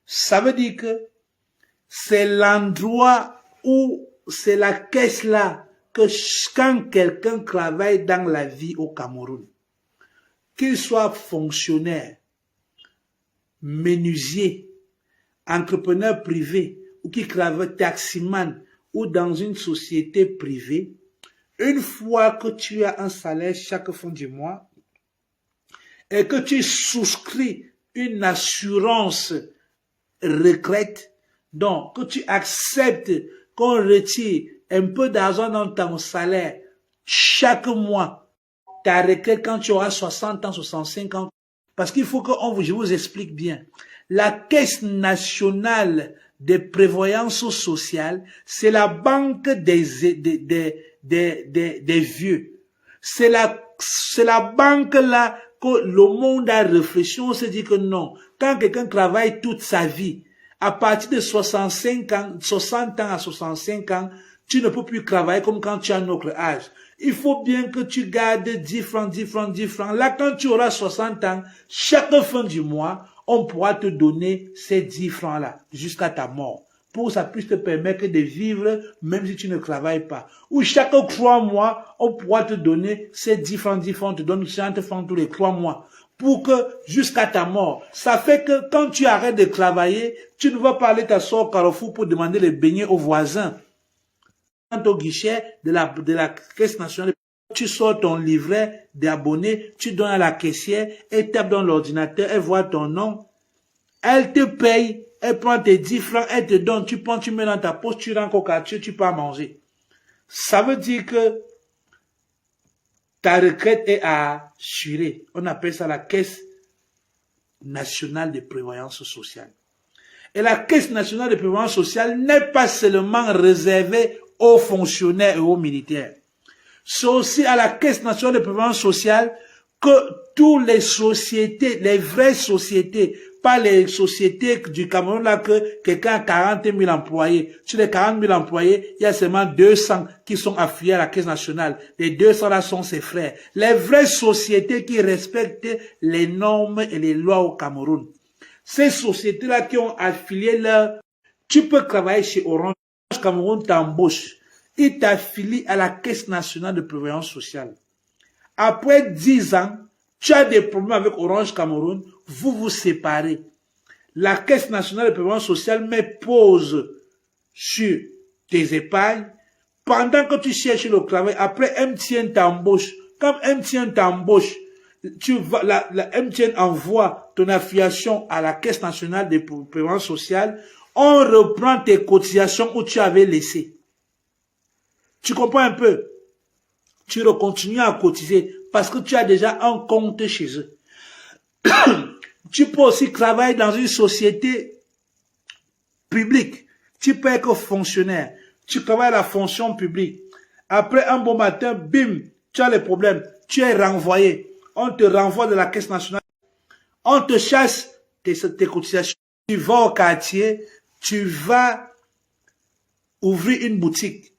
Ça veut dire que c'est l'endroit où c'est la caisse là que quand quelqu'un travaille dans la vie au Cameroun, qu'il soit fonctionnaire, menuisier, entrepreneur privé ou qui travaille taximan ou dans une société privée, une fois que tu as un salaire chaque fin du mois et que tu souscris une assurance retraite, donc que tu acceptes qu'on retire un peu d'argent dans ton salaire chaque mois, ta retraite quand tu auras 60 ans, 65 ans, parce qu'il faut que je vous explique bien. La Caisse nationale de prévoyance sociale, c'est la banque des vieux. C'est la banque là que le monde a réfléchi. On se dit que non. Quand quelqu'un travaille toute sa vie, à partir de 65 ans, 60 ans à 65 ans, tu ne peux plus travailler comme quand tu as notre âge. Il faut bien que tu gardes 10 francs, 10 francs, 10 francs. Là, quand tu auras 60 ans, chaque fin du mois, on pourra te donner ces 10 francs-là jusqu'à ta mort. Pour que ça puisse te permettre de vivre même si tu ne travailles pas. Ou chaque 3 mois, on pourra te donner ces 10 francs, on te donne 50 francs tous les 3 mois. Pour que jusqu'à ta mort. Ça fait que quand tu arrêtes de travailler, tu ne vas pas aller t'asseoir au Carrefour pour demander les beignets aux voisins. Au guichet de la Caisse nationale, tu sors ton livret d'abonné, tu donnes à la caissière, elle tape dans l'ordinateur, elle voit ton nom, elle te paye, elle prend tes 10 francs, elle te donne, tu prends, tu mets dans ta poche, tu rentres au quartier, tu peux manger. Ça veut dire que ta retraite est assurée. On appelle ça la Caisse nationale de prévoyance sociale. Et la Caisse nationale de prévoyance sociale n'est pas seulement réservée aux fonctionnaires et aux militaires. C'est aussi à la Caisse nationale de prévoyance sociale que toutes les sociétés, les vraies sociétés, pas les sociétés du Cameroun là que quelqu'un a 40 000 employés. Sur les 40 000 employés, il y a seulement 200 qui sont affiliés à la Caisse nationale. Les 200 là sont ses frères. Les vraies sociétés qui respectent les normes et les lois au Cameroun. Ces sociétés-là qui ont affilié leur... Tu peux travailler chez Orange Cameroun, t'embauche. Il t'affilie à la Caisse nationale de prévoyance sociale. Après 10 ans, tu as des problèmes avec Orange Cameroun, vous vous séparez. La Caisse nationale de prévoyance sociale met pause sur tes épargnes. Pendant que tu cherches le travail, après MTN t'embauche. Quand MTN t'embauche, la MTN envoie ton affiliation à la Caisse nationale de prévoyance sociale. On reprend tes cotisations où tu avais laissé. Tu comprends un peu? Tu continues à cotiser parce que tu as déjà un compte chez eux. Tu peux aussi travailler dans une société publique. Tu peux être fonctionnaire. Tu travailles à la fonction publique. Après un bon matin, bim, tu as les problèmes. Tu es renvoyé. On te renvoie de la Caisse nationale. On te chasse tes cotisations. Tu vas au quartier. Tu vas ouvrir une boutique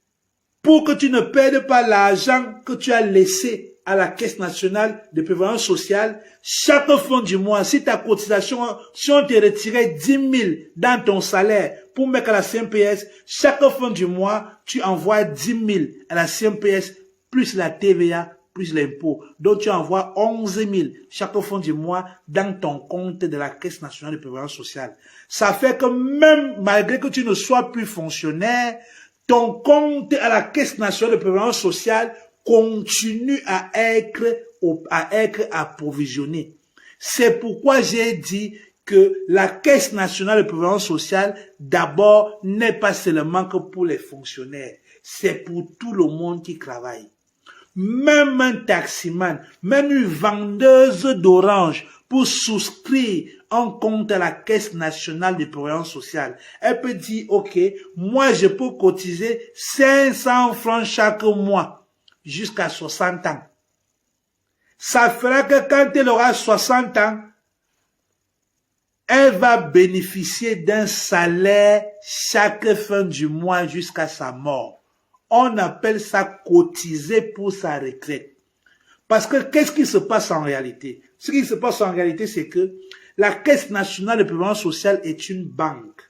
pour que tu ne perdes pas l'argent que tu as laissé à la Caisse nationale de prévoyance sociale. Chaque fin du mois, si ta cotisation, si on te retirait 10 000 dans ton salaire pour mettre à la CNPS, chaque fin du mois, tu envoies 10 000 à la CNPS plus la TVA plus l'impôt. Donc tu envoies 11 000 chaque fin du mois dans ton compte de la Caisse nationale de prévoyance sociale. Ça fait que même malgré que tu ne sois plus fonctionnaire, ton compte à la Caisse nationale de prévoyance sociale continue à être approvisionné. C'est pourquoi j'ai dit que la Caisse nationale de prévoyance sociale, d'abord, n'est pas seulement que pour les fonctionnaires, c'est pour tout le monde qui travaille. Même un taximan, même une vendeuse d'orange, pour souscrire un compte à la Caisse nationale de prévoyance sociale, elle peut dire, ok, moi je peux cotiser 500 francs chaque mois jusqu'à 60 ans. Ça fera que quand elle aura 60 ans, elle va bénéficier d'un salaire chaque fin du mois jusqu'à sa mort. On appelle ça cotiser pour sa retraite. Parce que qu'est-ce qui se passe en réalité? Ce qui se passe en réalité, c'est que la Caisse nationale de prévoyance sociale est une banque.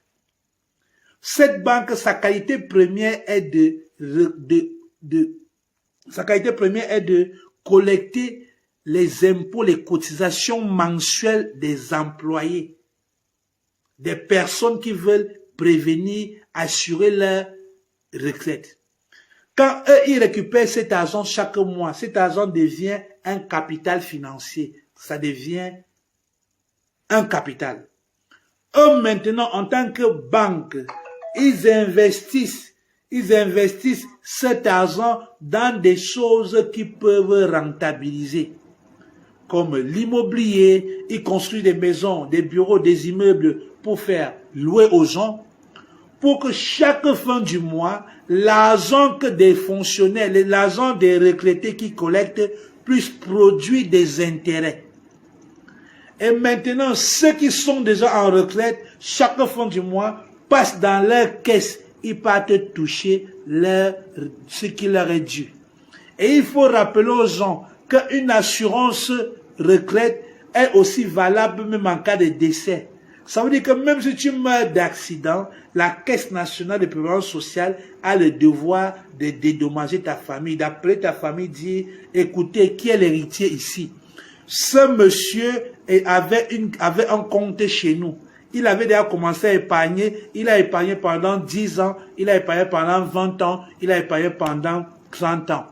Cette banque, sa qualité première est de collecter les impôts, les cotisations mensuelles des employés, des personnes qui veulent prévenir, assurer leur retraite. Quand eux, ils récupèrent cet argent chaque mois, cet argent devient un capital financier. Ça devient un capital. Eux, maintenant, en tant que banque, ils investissent cet argent dans des choses qui peuvent rentabiliser. Comme l'immobilier, ils construisent des maisons, des bureaux, des immeubles pour faire louer aux gens, pour que chaque fin du mois, l'argent que des fonctionnaires, l'argent des retraités qui collectent puisse produire des intérêts. Et maintenant, ceux qui sont déjà en retraite, chaque fin du mois, passent dans leur caisse, ils partent toucher ce qui leur est dû. Et il faut rappeler aux gens qu'une assurance retraite est aussi valable même en cas de décès. Ça veut dire que même si tu meurs d'accident, la Caisse nationale de prévoyance sociale a le devoir de dédommager ta famille, d'appeler ta famille, dire, écoutez, qui est l'héritier ici? Ce monsieur avait un compte chez nous. Il avait déjà commencé à épargner. Il a épargné pendant 10 ans. Il a épargné pendant 20 ans. Il a épargné pendant 30 ans.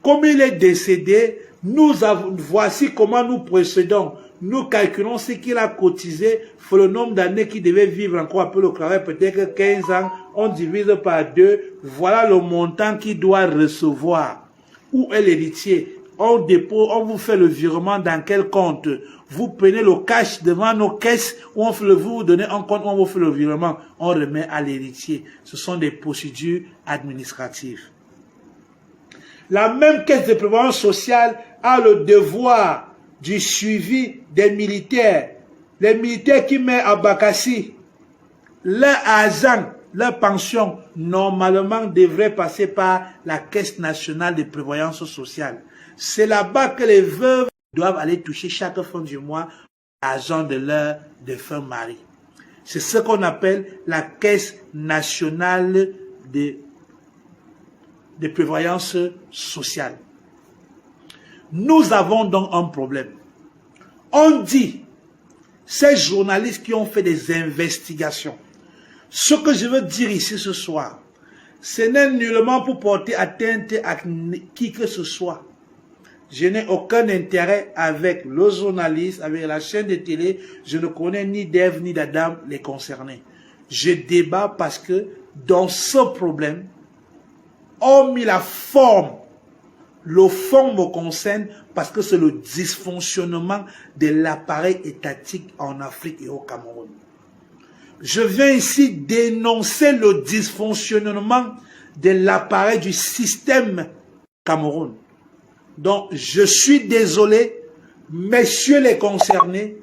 Comme il est décédé, voici comment nous procédons. Nous calculons ce qu'il a cotisé, pour le nombre d'années qu'il devait vivre encore un peu le travail, peut-être 15 ans, on divise par 2, voilà le montant qu'il doit recevoir. Où est l'héritier? On vous fait le virement dans quel compte? Vous prenez le cash devant nos caisses, ou vous donnez un compte, on vous fait le virement, on remet à l'héritier. Ce sont des procédures administratives. La même caisse de prévoyance sociale a le devoir du suivi des militaires. Les militaires qui mettent à Bakassi, leur argent, leur pension, normalement devrait passer par la Caisse nationale de prévoyance sociale. C'est là-bas que les veuves doivent aller toucher chaque fin du mois l'argent de leur défunt mari. C'est ce qu'on appelle la Caisse nationale de prévoyance sociale. Nous avons donc un problème. On dit, ces journalistes qui ont fait des investigations, ce que je veux dire ici ce soir, ce n'est nullement pour porter atteinte à qui que ce soit. Je n'ai aucun intérêt avec le journaliste, avec la chaîne de télé. Je ne connais ni d'Ève ni d'Adam les concernés. Je débat parce que dans ce problème, hormis la forme, le fond me concerne parce que c'est le dysfonctionnement de l'appareil étatique en Afrique et au Cameroun. Je viens ici dénoncer le dysfonctionnement de l'appareil du système Cameroun. Donc, je suis désolé, messieurs les concernés,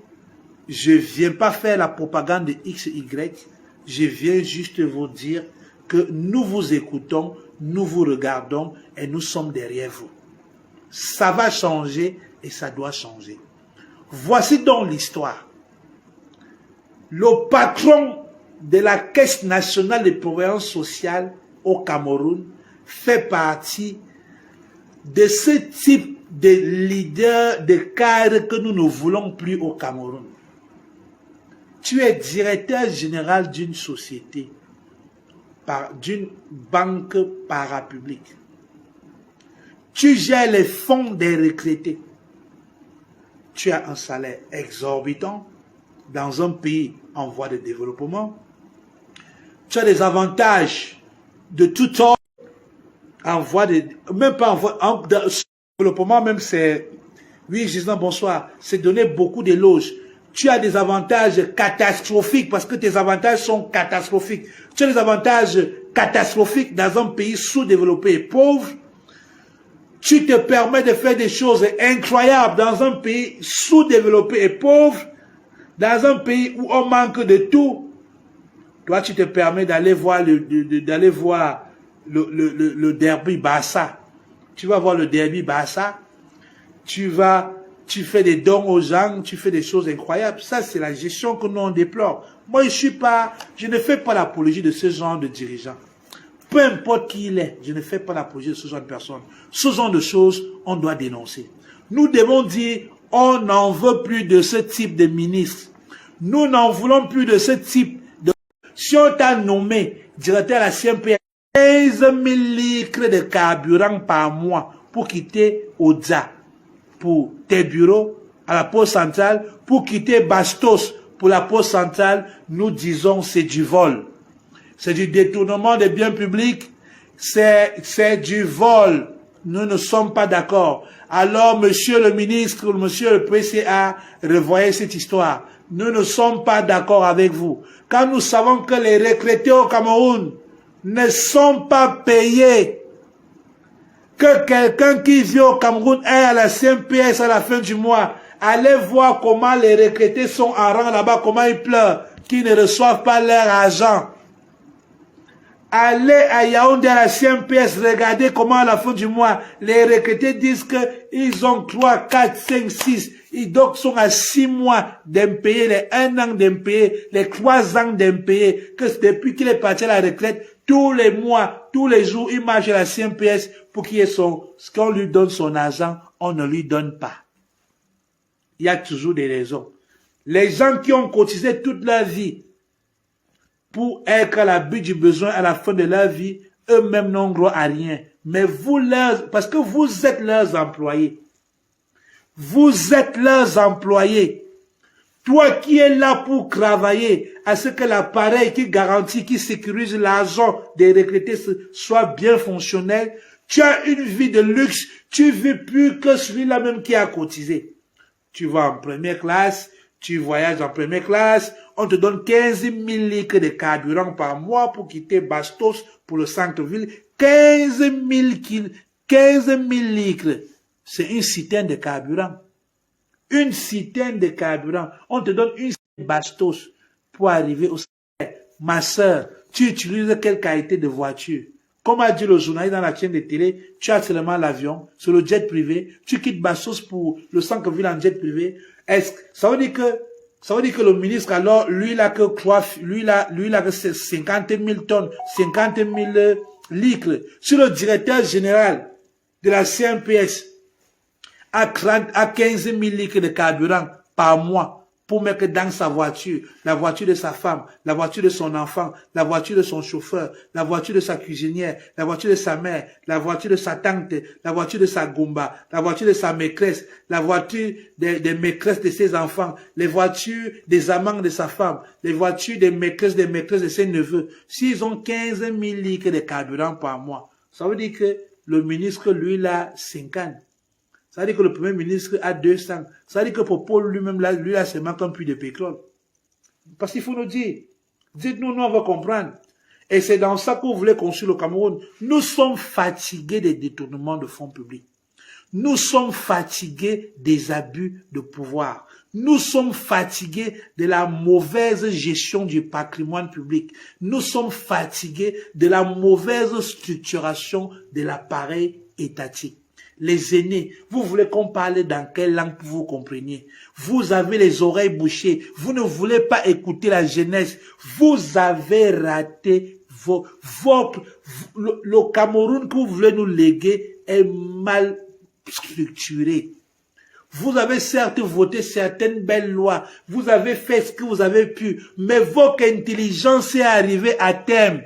je ne viens pas faire la propagande de XY, je viens juste vous dire que nous vous écoutons, nous vous regardons et nous sommes derrière vous. Ça va changer et ça doit changer. Voici donc l'histoire. Le patron de la Caisse nationale de prévoyance sociale au Cameroun fait partie de ce type de leader, de cadre que nous ne voulons plus au Cameroun. Tu es directeur général d'une société. d'une banque parapublique. Tu gères les fonds des retraités. Tu as un salaire exorbitant dans un pays en voie de développement. Tu as des avantages de tout ordre en voie de... Même pas en voie de développement, même c'est... Oui, Gisèle, bonsoir. C'est donner beaucoup d'éloges. Tu as des avantages catastrophiques parce que tes avantages sont catastrophiques. Tu as des avantages catastrophiques dans un pays sous-développé et pauvre. Tu te permets de faire des choses incroyables dans un pays sous-développé et pauvre, dans un pays où on manque de tout. Toi, tu te permets d'aller voir le derby Barça. Tu vas voir le derby Barça. Tu fais des dons aux gens, tu fais des choses incroyables. Ça, c'est la gestion que nous on déplore. Moi, je ne fais pas l'apologie de ce genre de dirigeant. Peu importe qui il est, je ne fais pas l'apologie de ce genre de personnes. Ce genre de choses, on doit dénoncer. Nous devons dire, on n'en veut plus de ce type de ministre. Nous n'en voulons plus de ce type de... Si on t'a nommé directeur à la CMP, 15 000 litres de carburant par mois pour quitter Oza, pour tes bureaux à la poste centrale, pour quitter Bastos pour la poste centrale, nous disons c'est du vol. C'est du détournement des biens publics, c'est du vol. Nous ne sommes pas d'accord. Alors, monsieur le ministre, monsieur le PCA, revoyez cette histoire. Nous ne sommes pas d'accord avec vous. Quand nous savons que les retraités au Cameroun ne sont pas payés, que quelqu'un qui vit au Cameroun est à la CMPS à la fin du mois, allez voir comment les retraités sont en rang là-bas, comment ils pleurent, qu'ils ne reçoivent pas leur argent. Allez à Yaoundé à la CMPS, regardez comment à la fin du mois, les retraités disent qu'ils ont 3, 4, 5, 6, ils donc sont à 6 mois d'impayés, les 1 an d'impayés, les 3 ans d'impayés, que depuis qu'il est parti à la retraite, tous les mois, tous les jours, il marche à la CMPS pour qu'il ait qu'on lui donne son argent, on ne lui donne pas. Il y a toujours des raisons. Les gens qui ont cotisé toute leur vie pour être à l'abri du besoin à la fin de leur vie, eux-mêmes n'ont droit à rien. Mais vous parce que vous êtes leurs employés. Vous êtes leurs employés. Toi qui es là pour travailler à ce que l'appareil qui garantit, qui sécurise l'argent des retraités soit bien fonctionnel, tu as une vie de luxe, tu vis plus que celui-là même qui a cotisé. Tu vas en première classe, tu voyages en première classe, on te donne 15 000 litres de carburant par mois pour quitter Bastos pour le centre-ville. 15 000 litres. C'est une citerne de carburant. Une citerne de carburant. On te donne une citerne de Bastos pour arriver au salaire. Ma soeur, tu utilises quelle qualité de voiture? Comme a dit le journaliste dans la chaîne de télé, tu as seulement l'avion, sur le jet privé, tu quittes Bastos pour le centre-ville en jet privé. Ça veut dire que le ministre, alors, lui, il a que 50 000 tonnes, 50 000 litres. Sur le directeur général de la CMPS, à 15 000 litres de carburant par mois pour mettre dans sa voiture, la voiture de sa femme, la voiture de son enfant, la voiture de son chauffeur, la voiture de sa cuisinière, la voiture de sa mère, la voiture de sa tante, la voiture de sa gomba, la voiture de sa maîtresse, la voiture des maîtresses de ses enfants, les voitures des amants de sa femme, les voitures des maîtresses de ses neveux. S'ils ont 15 000 litres de carburant par mois, ça veut dire que le ministre, lui, il a 50. Ça veut dire que le premier ministre a 200. Ça veut dire que pour Paul lui-même, lui, là, c'est manque un puits de pétrole. Parce qu'il faut nous dire. Dites-nous, nous, on va comprendre. Et c'est dans ça que vous voulez construire le Cameroun. Nous sommes fatigués des détournements de fonds publics. Nous sommes fatigués des abus de pouvoir. Nous sommes fatigués de la mauvaise gestion du patrimoine public. Nous sommes fatigués de la mauvaise structuration de l'appareil étatique. Les aînés, vous voulez qu'on parle dans quelle langue pour vous compreniez? Vous avez les oreilles bouchées. Vous ne voulez pas écouter la jeunesse. Vous avez raté le Cameroun que vous voulez nous léguer est mal structuré. Vous avez certes voté certaines belles lois. Vous avez fait ce que vous avez pu. Mais votre intelligence est arrivée à terme.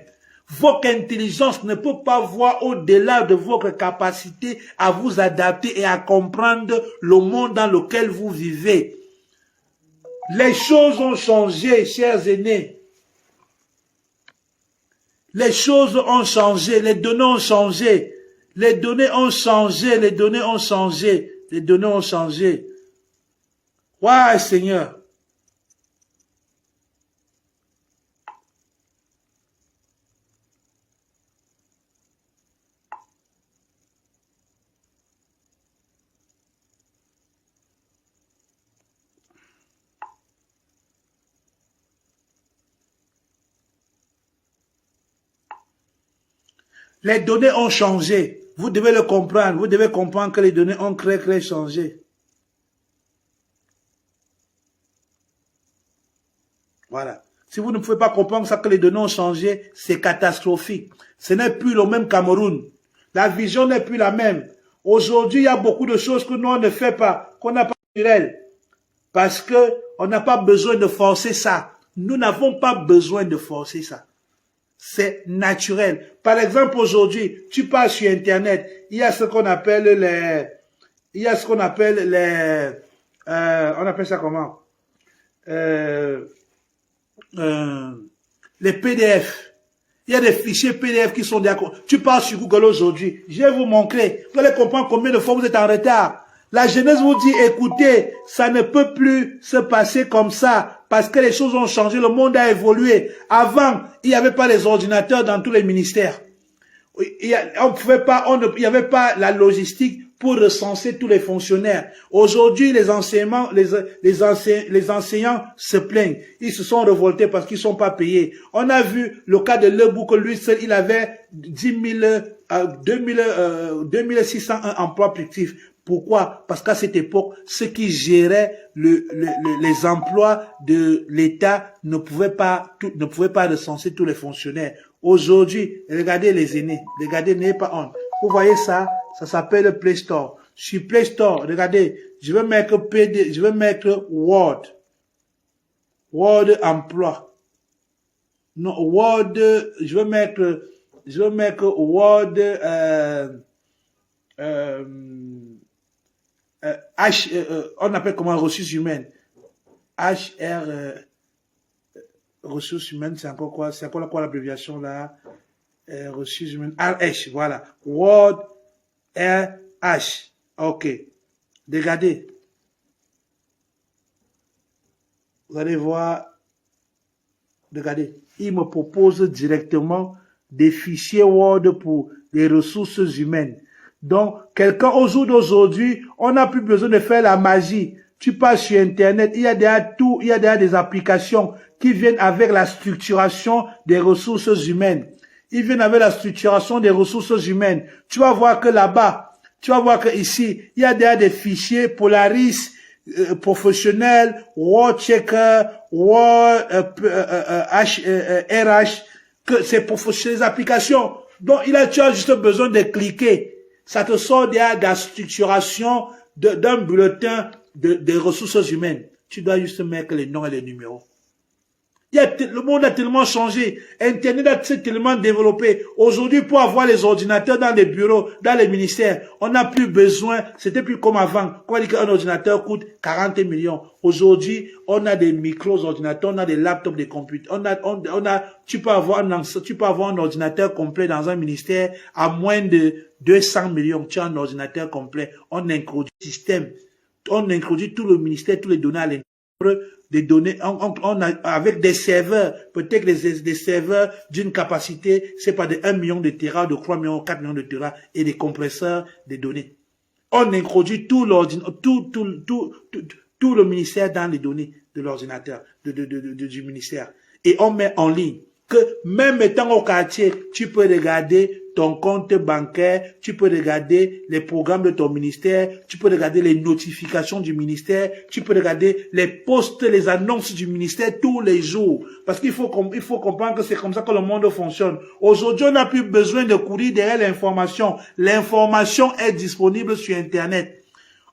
Votre intelligence ne peut pas voir au-delà de votre capacité à vous adapter et à comprendre le monde dans lequel vous vivez. Les choses ont changé, chers aînés. Les choses ont changé, les données ont changé. Les données ont changé, les données ont changé. Les données ont changé. Ouais, Seigneur. Les données ont changé. Vous devez le comprendre. Vous devez comprendre que les données ont très changé. Voilà. Si vous ne pouvez pas comprendre ça, que les données ont changé, c'est catastrophique. Ce n'est plus le même Cameroun. La vision n'est plus la même. Aujourd'hui, il y a beaucoup de choses que nous, on ne fait pas, qu'on n'a pas naturel. Parce que on n'a pas besoin de forcer ça. Nous n'avons pas besoin de forcer ça. C'est naturel. Par exemple, aujourd'hui, tu passes sur Internet, il y a ce qu'on appelle on appelle ça comment? Les PDF. Il y a des fichiers PDF qui sont d'accord. Tu passes sur Google aujourd'hui, je vais vous montrer. Vous allez comprendre combien de fois vous êtes en retard. La jeunesse vous dit, écoutez, ça ne peut plus se passer comme ça parce que les choses ont changé, le monde a évolué. Avant, il n'y avait pas les ordinateurs dans tous les ministères. Il n'y avait pas la logistique pour recenser tous les fonctionnaires. Aujourd'hui, les enseignants se plaignent. Ils se sont révoltés parce qu'ils ne sont pas payés. On a vu le cas de Lebou, que lui seul, il avait 2601 emplois fictifs. Pourquoi? Parce qu'à cette époque, ceux qui géraient les emplois de l'État ne pouvaient pas recenser tous les fonctionnaires. Aujourd'hui, regardez les aînés, regardez, n'ayez pas honte. Vous voyez ça? Ça s'appelle Play Store. Sur Play Store, regardez, je vais mettre Word emploi. Non, Word, je vais mettre Word, on appelle comment ressources humaines. Ressources humaines, c'est encore quoi? C'est encore quoi l'abréviation là? Ressources humaines. RH, voilà. Word RH. Ok. Regardez. Vous allez voir. Regardez. Il me propose directement des fichiers Word pour les ressources humaines. Donc, quelqu'un au jour d'aujourd'hui, on n'a plus besoin de faire la magie. Tu passes sur Internet, il y a déjà des applications qui viennent avec la structuration des ressources humaines. Ils viennent avec la structuration des ressources humaines. Tu vas voir que là-bas, tu vas voir que ici, il y a déjà des fichiers Polaris, professionnels, Word Checker, Word, RH, que c'est pour les applications. Donc, tu as juste besoin de cliquer. Ça te sort déjà de la structuration d'un bulletin des ressources humaines. Tu dois juste mettre les noms et les numéros. Le monde a tellement changé. Internet a tellement développé. Aujourd'hui, pour avoir les ordinateurs dans les bureaux, dans les ministères, on n'a plus besoin. C'était plus comme avant. Quand on dit qu'un ordinateur coûte 40 millions. Aujourd'hui, on a des micro-ordinateurs, on a des laptops, des computers. Tu peux avoir un ordinateur complet dans un ministère à moins de 200 millions. Tu as un ordinateur complet. On introduit le système. On introduit tout le ministère, tous les données à l'intérieur. Des données, avec des serveurs, peut-être des serveurs d'une capacité, c'est pas de 1 million de téra, de 3 millions, 4 millions de téra, et des compresseurs des données. On introduit tout le ministère dans les données de l'ordinateur, du ministère. Et on met en ligne que même étant au quartier, tu peux regarder ton compte bancaire, tu peux regarder les programmes de ton ministère, tu peux regarder les notifications du ministère, tu peux regarder les posts, les annonces du ministère tous les jours. Parce qu'il faut comprendre que c'est comme ça que le monde fonctionne. Aujourd'hui, on n'a plus besoin de courir derrière l'information. L'information est disponible sur Internet.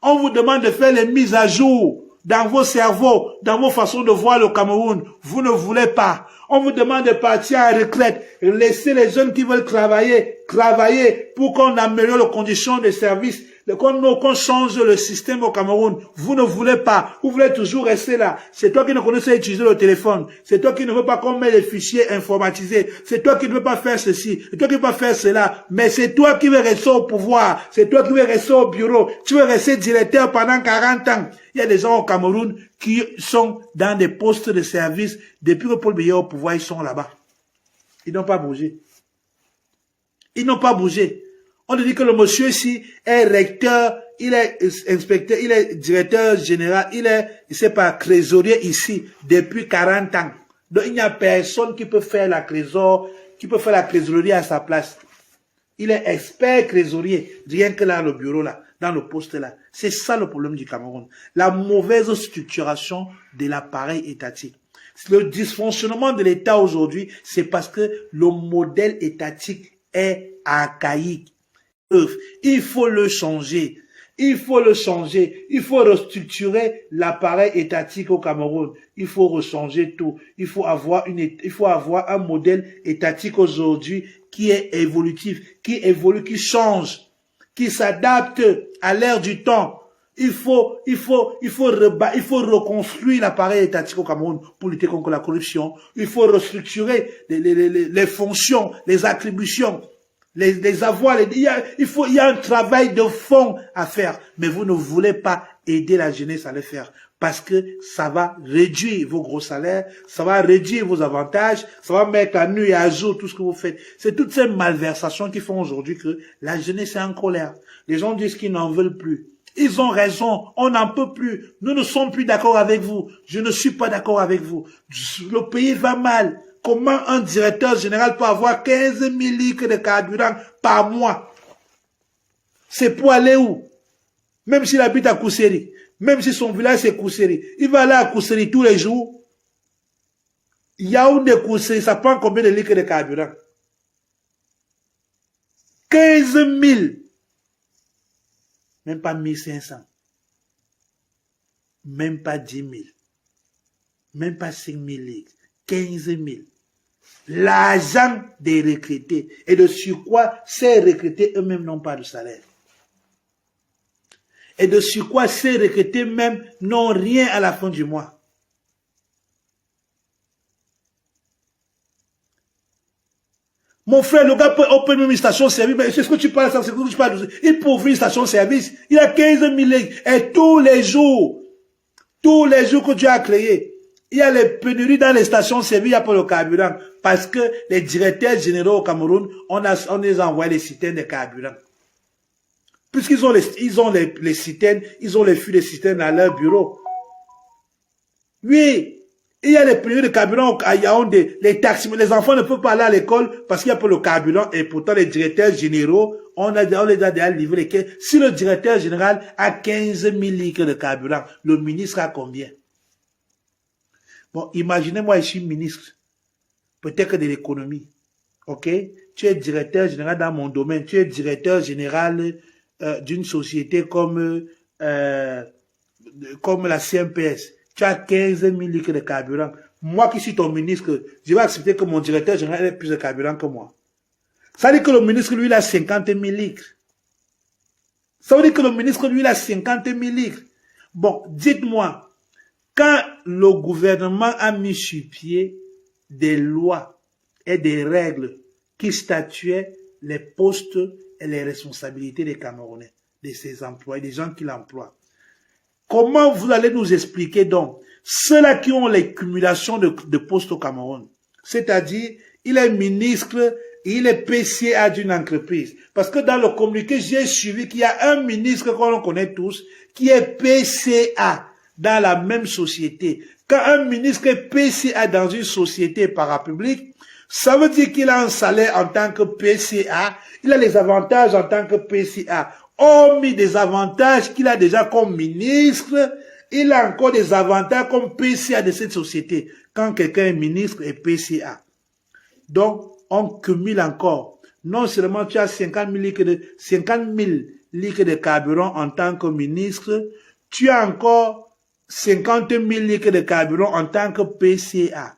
On vous demande de faire les mises à jour dans vos cerveaux, dans vos façons de voir le Cameroun. Vous ne voulez pas. On vous demande de partir en retraite. Laissez les jeunes qui veulent travailler pour qu'on améliore les conditions de service, qu'on change le système au Cameroun. Vous ne voulez pas. Vous voulez toujours rester là. C'est toi qui ne connais pas utiliser le téléphone. C'est toi qui ne veux pas qu'on mette les fichiers informatisés. C'est toi qui ne veux pas faire ceci. C'est toi qui ne veux pas faire cela. Mais c'est toi qui veux rester au pouvoir. C'est toi qui veux rester au bureau. Tu veux rester directeur pendant 40 ans. Il y a des gens au Cameroun qui sont dans des postes de service. Depuis que Paul Biya est au pouvoir, ils sont là-bas. Ils n'ont pas bougé. Ils n'ont pas bougé. On dit que le monsieur ici est recteur, il est inspecteur, il est directeur général, il est, je sais pas, trésorier ici depuis 40 ans. Donc il n'y a personne qui peut faire la trésorerie à sa place. Il est expert trésorier, rien que là, le bureau là, dans le poste là. C'est ça le problème du Cameroun. La mauvaise structuration de l'appareil étatique. Le dysfonctionnement de l'État aujourd'hui, c'est parce que le modèle étatique est archaïque. Il faut le changer. Il faut le changer. Il faut restructurer l'appareil étatique au Cameroun. Il faut rechanger tout. Il faut avoir un modèle étatique aujourd'hui qui est évolutif, qui évolue, qui change, qui s'adapte à l'ère du temps. Il faut reconstruire l'appareil étatique au Cameroun pour lutter contre la corruption. Il faut restructurer les fonctions, les attributions. Les avoirs, il y a un travail de fond à faire, mais vous ne voulez pas aider la jeunesse à le faire parce que ça va réduire vos gros salaires, ça va réduire vos avantages, ça va mettre à nu et à jour tout ce que vous faites. C'est toutes ces malversations qui font aujourd'hui que la jeunesse est en colère. Les gens disent qu'ils n'en veulent plus. Ils ont raison, on n'en peut plus. Nous ne sommes plus d'accord avec vous. Je ne suis pas d'accord avec vous. Le pays va mal. Comment un directeur général peut avoir 15 000 litres de carburant par mois? C'est pour aller où? Même s'il habite à Kousseri, même si son village c'est Kousseri, il va aller à Kousseri tous les jours. Yaoundé Kousseri, ça prend combien de litres de carburant? 15 000. Même pas 1500. Même pas 10 000. Même pas 5 000 litres. 15 000. L'argent des retraités. Et de surcroît, ces retraités eux-mêmes n'ont pas de salaire. Et de surcroît, ces retraités même n'ont rien à la fin du mois. Mon frère, le gars peut ouvrir une station-service, mais c'est ce que tu parles, c'est ce que tu parles. Il peut ouvrir une station-service. Il a 15 000 litres. Et tous les jours que tu as créé, il y a les pénuries dans les stations-service, il n'y a pas le carburant. Parce que les directeurs généraux au Cameroun, on les a envoyé les citernes de carburant. Puisqu'ils ont les citernes, ils ont les fûts de citernes à leur bureau. Oui, il y a les pénuries de carburant à Yaoundé. Les taxis, les enfants ne peuvent pas aller à l'école parce qu'il n'y a pas le carburant. Et pourtant, les directeurs généraux, on les a déjà livrés. Si le directeur général a 15 000 litres de carburant, le ministre a combien? Bon, imaginez-moi, je suis ministre, peut-être de l'économie, ok? Tu es directeur général dans mon domaine, tu es directeur général d'une société comme la CMPS. Tu as 15 000 litres de carburant. Moi qui suis ton ministre, je vais accepter que mon directeur général ait plus de carburant que moi. Ça veut dire que le ministre, lui, il a 50 000 litres. Ça veut dire que le ministre, lui, il a 50 000 litres. Bon, dites-moi, quand le gouvernement a mis sur pied des lois et des règles qui statuaient les postes et les responsabilités des Camerounais, de ses employés, des gens qui l'emploient, comment vous allez nous expliquer donc ceux-là qui ont les cumulations de postes au Cameroun? C'est-à-dire, il est ministre, il est PCA d'une entreprise. Parce que dans le communiqué, j'ai suivi qu'il y a un ministre qu'on connaît tous qui est PCA. Dans la même société. Quand un ministre est PCA dans une société parapublique, ça veut dire qu'il a un salaire en tant que PCA, il a les avantages en tant que PCA. Hormis des avantages qu'il a déjà comme ministre, il a encore des avantages comme PCA de cette société. Quand quelqu'un est ministre et PCA. Donc, on cumule encore. Non seulement tu as 50 000 litres de carburant en tant que ministre, tu as encore 50 000 litres de carburant en tant que PCA.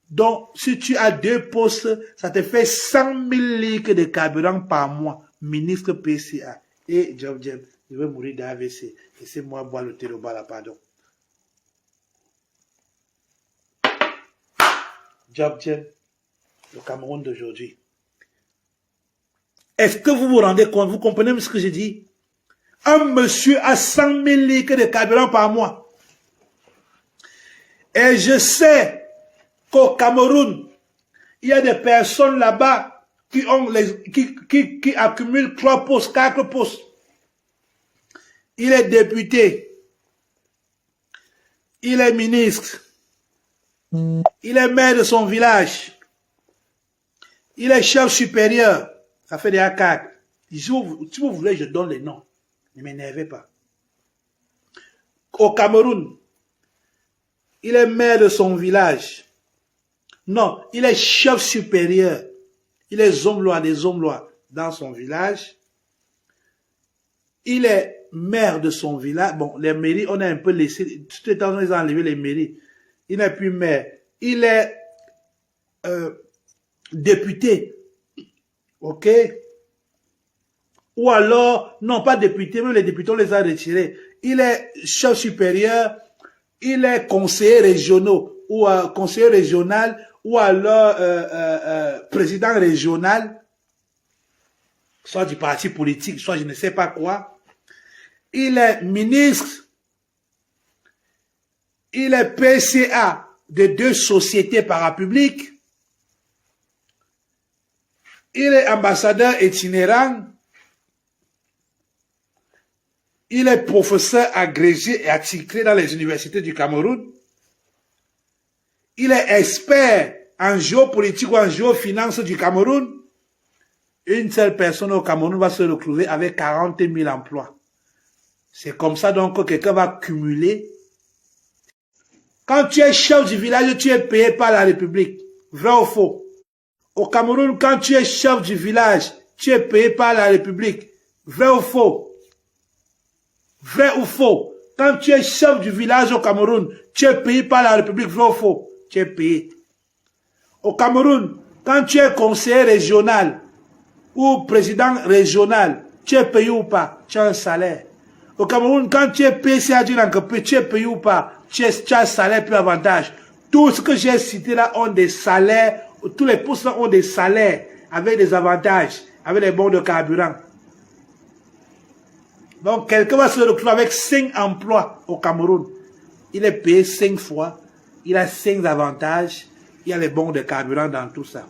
Donc, si tu as 2 postes, ça te fait 100 000 litres de carburant par mois. Ministre PCA. Et Job Jem, je vais mourir d'AVC. Laissez-moi boire le thé de bas là, pardon. Job Jem, le Cameroun d'aujourd'hui. Est-ce que vous vous rendez compte, vous comprenez ce que je dis? Un monsieur a 100 000 litres de carburant par mois. Et je sais qu'au Cameroun, il y a des personnes là-bas qui accumulent 3 postes, 4 postes. Il est député. Il est ministre. Il est maire de son village. Il est chef supérieur. Ça fait des A4. Si vous voulez, je donne les noms. Ne m'énervez pas. Au Cameroun, il est maire de son village. Non, il est chef supérieur. Il est Zomlois des Zomlois dans son village. Il est maire de son village. Bon, les mairies, on a un peu laissé. Tout le temps, ils ont enlevé les mairies. Il n'est plus maire. Il est député. Ok? Ou alors, non, pas député, même les députés, on les a retirés. Il est chef supérieur, il est conseiller régional, ou conseiller régional, ou alors président régional, soit du parti politique, soit je ne sais pas quoi. Il est ministre, il est PCA de 2 sociétés parapubliques, il est ambassadeur itinérant, il est professeur agrégé et attitré dans les universités du Cameroun. Il est expert en géopolitique ou en géofinance du Cameroun. Une seule personne au Cameroun va se retrouver avec 40 000 emplois. C'est comme ça donc que quelqu'un va cumuler. Quand tu es chef du village, tu es payé par la République. Vrai ou faux? Au Cameroun, quand tu es chef du village, tu es payé par la République. Vrai ou faux? Vrai ou faux? Quand tu es chef du village au Cameroun, tu es payé par la République. Vrai ou faux? Tu es payé. Au Cameroun, quand tu es conseiller régional ou président régional, tu es payé ou pas? Tu as un salaire. Au Cameroun, quand tu es PCA du Languedoc, tu es payé ou pas? Tu as un salaire plus avantage. Tout ce que j'ai cité là ont des salaires, tous les postes là ont des salaires avec des avantages, avec des bons de carburant. Donc, quelqu'un va se retrouver avec 5 emplois au Cameroun. Il est payé 5 fois. Il a 5 avantages. Il y a les bons de carburant dans tout ça.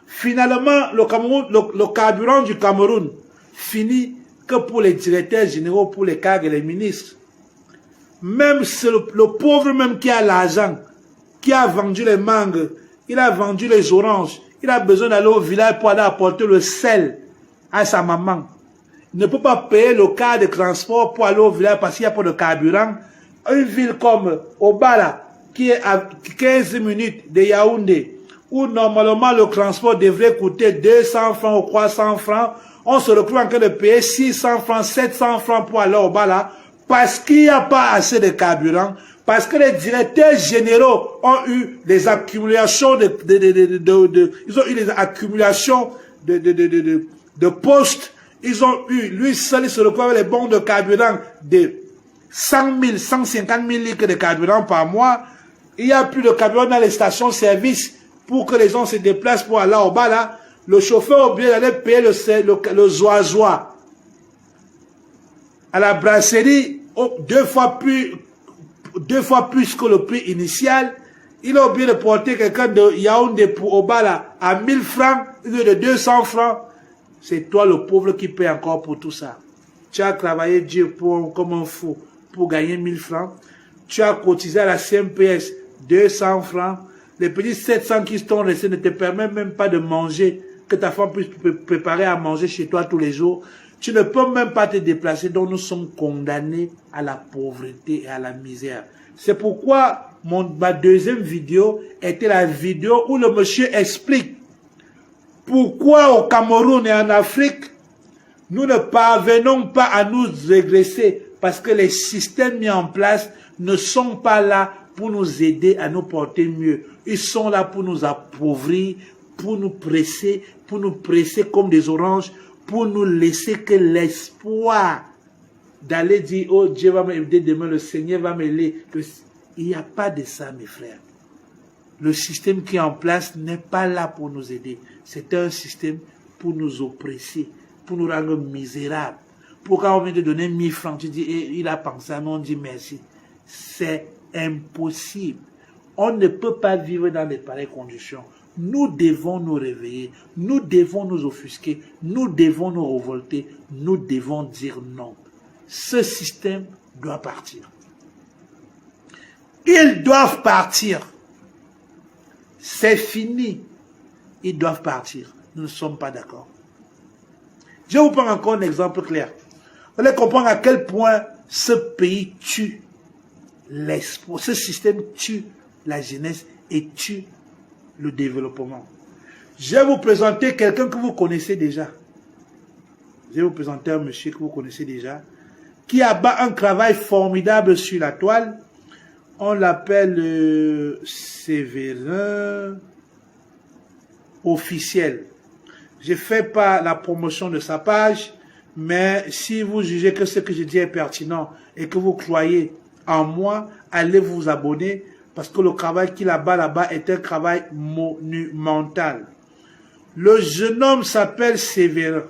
Finalement, le carburant du Cameroun finit que pour les directeurs généraux, pour les cadres et les ministres. Même le pauvre même qui a l'argent, qui a vendu les mangues, il a vendu les oranges, il a besoin d'aller au village pour aller apporter le sel à sa maman. Il ne peut pas payer le cas de transport pour aller au village parce qu'il n'y a pas de carburant. Une ville comme Obala, qui est à 15 minutes de Yaoundé, où normalement le transport devrait coûter 200 francs ou 300 francs, on se retrouve en train de payer 600 francs, 700 francs pour aller au Obala, parce qu'il n'y a pas assez de carburant, parce que les directeurs généraux ont eu des accumulations ils ont eu des accumulations de postes. Ils ont eu, lui seul, il se retrouve avec les bons de carburant de 100 000, 150 000 litres de carburant par mois. Il n'y a plus de carburant dans les stations-service pour que les gens se déplacent pour aller au bas là. Le chauffeur est obligé d'aller payer le zoazoa à la brasserie 2 fois plus que le prix initial. Il est obligé de porter quelqu'un de Yaoundé pour au bas là à 1000 francs, de 200 francs. C'est toi le pauvre qui paye encore pour tout ça. Tu as travaillé Dieu comme un fou pour gagner 1000 francs. Tu as cotisé à la CMPS 200 francs. Les petits 700 qui sont restés ne te permettent même pas de manger, que ta femme puisse préparer à manger chez toi tous les jours. Tu ne peux même pas te déplacer, donc nous sommes condamnés à la pauvreté et à la misère. C'est pourquoi ma deuxième vidéo était la vidéo où le monsieur explique pourquoi au Cameroun et en Afrique, nous ne parvenons pas à nous régresser parce que les systèmes mis en place ne sont pas là pour nous aider à nous porter mieux. Ils sont là pour nous appauvrir, pour nous presser comme des oranges, pour nous laisser que l'espoir d'aller dire, oh Dieu va m'aider demain, le Seigneur va m'aider. Il n'y a pas de ça, mes frères. Le système qui est en place n'est pas là pour nous aider. C'est un système pour nous oppresser, pour nous rendre misérables. Pour quand on vient de donner 1000 francs, tu dis, eh, il a pensé à nous, on dit merci. C'est impossible. On ne peut pas vivre dans de pareilles conditions. Nous devons nous réveiller, nous devons nous offusquer, nous devons nous révolter, nous devons dire non. Ce système doit partir. Ils doivent partir. C'est fini. Ils doivent partir. Nous ne sommes pas d'accord. Je vous prends encore un exemple clair. Vous allez comprendre à quel point ce pays tue l'espoir. Ce système tue la jeunesse et tue le développement. Je vais vous présenter quelqu'un que vous connaissez déjà. Je vais vous présenter un monsieur que vous connaissez déjà, qui abat un travail formidable sur la toile. On l'appelle Sévérin Officiel. Je ne fais pas la promotion de sa page, mais si vous jugez que ce que je dis est pertinent et que vous croyez en moi, allez vous abonner parce que le travail qu'il abat là-bas est un travail monumental. Le jeune homme s'appelle Sévérin.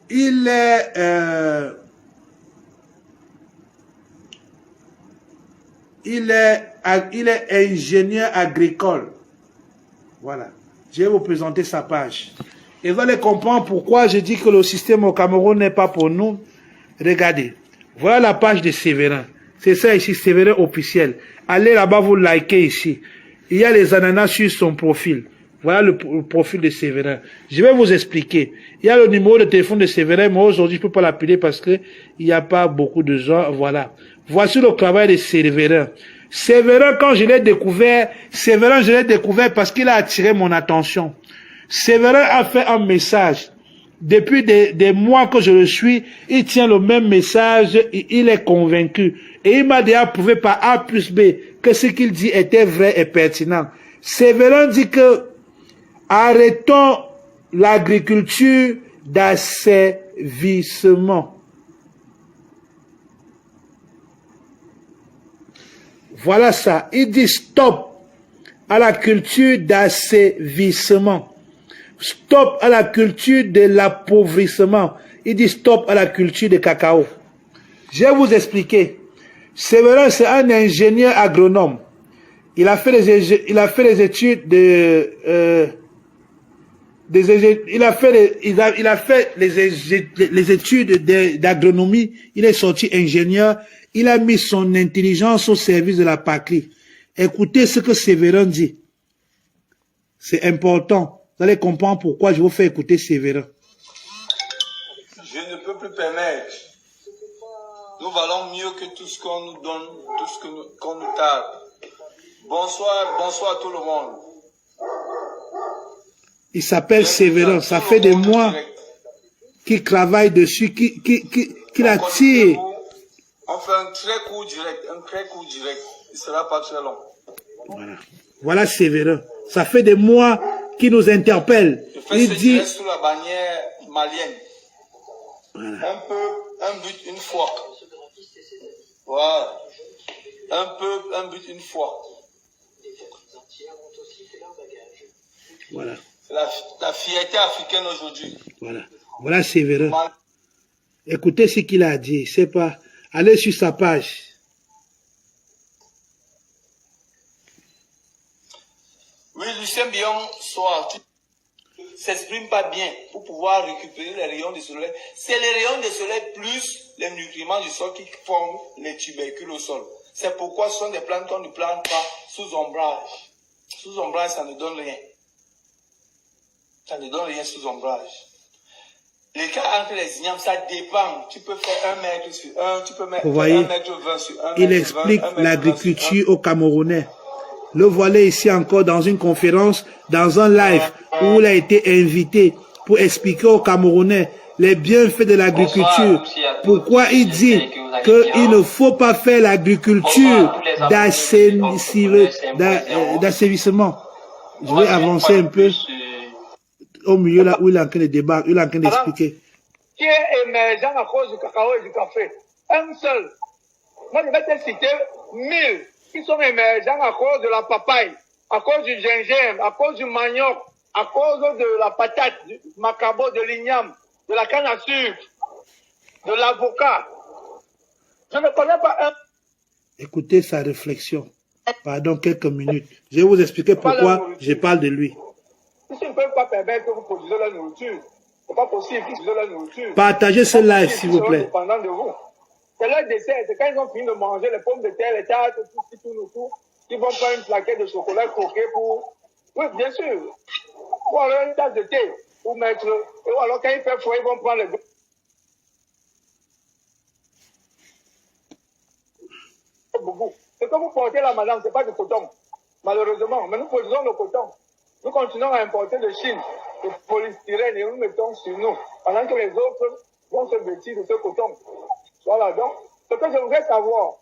Il est ingénieur agricole. Voilà. Je vais vous présenter sa page. Et vous allez comprendre pourquoi je dis que le système au Cameroun n'est pas pour nous. Regardez. Voilà la page de Sévérin. C'est ça ici, Sévérin officiel. Allez là-bas, vous likez ici. Il y a les ananas sur son profil. Voilà le profil de Sévérin. Je vais vous expliquer. Il y a le numéro de téléphone de Sévérin, mais aujourd'hui, je ne peux pas l'appeler parce que il n'y a pas beaucoup de gens. Voilà. Voici le travail de Sévérin. Sévérin, quand je l'ai découvert, Sévérin, je l'ai découvert parce qu'il a attiré mon attention. Sévérin a fait un message. Depuis des mois que je le suis, il tient le même message, il est convaincu. Et il m'a déjà prouvé par A plus B que ce qu'il dit était vrai et pertinent. Sévérin dit que arrêtons l'agriculture d'asservissement. Voilà ça. Il dit stop à la culture d'asservissement. Stop à la culture de l'appauvrissement. Il dit stop à la culture de cacao. Je vais vous expliquer. Sévérin, c'est un ingénieur agronome. Il a fait les études les études d'agronomie. Il est sorti ingénieur. Il a mis son intelligence au service de la patrie. Écoutez ce que Sévérin dit. C'est important. Vous allez comprendre pourquoi je vous fais écouter Sévérin. Je ne peux plus permettre. Nous valons mieux que tout ce qu'on nous donne, tout ce qu'on nous tarde. Bonsoir à tout le monde. Il s'appelle Sévérin. Ça fait des mois qu'il travaille dessus, qu'il attire. On fait un très court direct. Il ne sera pas très long. Voilà. Voilà Sévérin. Ça fait des mois qu'il nous interpelle. Il dit sous la bannière malienne. Voilà. Un but, une fois. Voilà. Un but, une fois. Voilà. La fierté africaine aujourd'hui. Voilà. Voilà Sévérin. Écoutez ce qu'il a dit. C'est pas. Allez sur sa page. Oui, Lucien Bion, tu s'exprime pas bien pour pouvoir récupérer les rayons du soleil. C'est les rayons du soleil plus les nutriments du sol qui forment les tubercules au sol. C'est pourquoi ce sont des plantes qu'on ne plante pas sous ombrage. Sous ombrage, ça ne donne rien. Ça ne donne rien sous ombrage. L'écart entre les ignames, ça dépend. Tu peux faire 1 mètre sur 1, tu peux mettre 1 mètre 20 sur 1 mètre 20. Il explique l'agriculture aux Camerounais. Le voilà ici encore dans une conférence, dans un live, où il a été invité pour expliquer aux Camerounais les bienfaits de l'agriculture. Pourquoi il dit qu'il ne faut pas faire l'agriculture d'assainissement. Je vais avancer un peu au milieu là où il est en train de débattre, il est en train d'expliquer. Qui est émergent à cause du cacao et du café. Un seul. Moi, je vais te citer 1000 qui sont émergents à cause de la papaye, à cause du gingembre, à cause du manioc, à cause de la patate, du macabo, de l'igname, de la canne à sucre, de l'avocat. Je ne connais pas un. Écoutez sa réflexion. Pardon, quelques minutes. Je vais vous expliquer pourquoi je parle de lui. Si tu ne peux pas permettre que vous produisez la nourriture, c'est pas possible qu'ils produisent la nourriture. Partagez ce live, s'il vous plaît. Dépendant de vous. C'est leur dessert, c'est quand ils ont fini de manger les pommes de terre, les tartes, tout autour, ils vont prendre une plaquette de chocolat croqué pour. Oui, bien sûr. Ou alors une tasse de thé pour mettre. Ou alors quand il fait froid, ils vont prendre les. Beaucoup. Ce que vous portez là, madame, ce n'est pas du coton. Malheureusement, mais nous produisons le coton. Nous continuons à importer de Chine, le polystyrène, et nous mettons sur nous, pendant que les autres vont se vêtir de ce coton. Voilà, donc, ce que je voudrais savoir,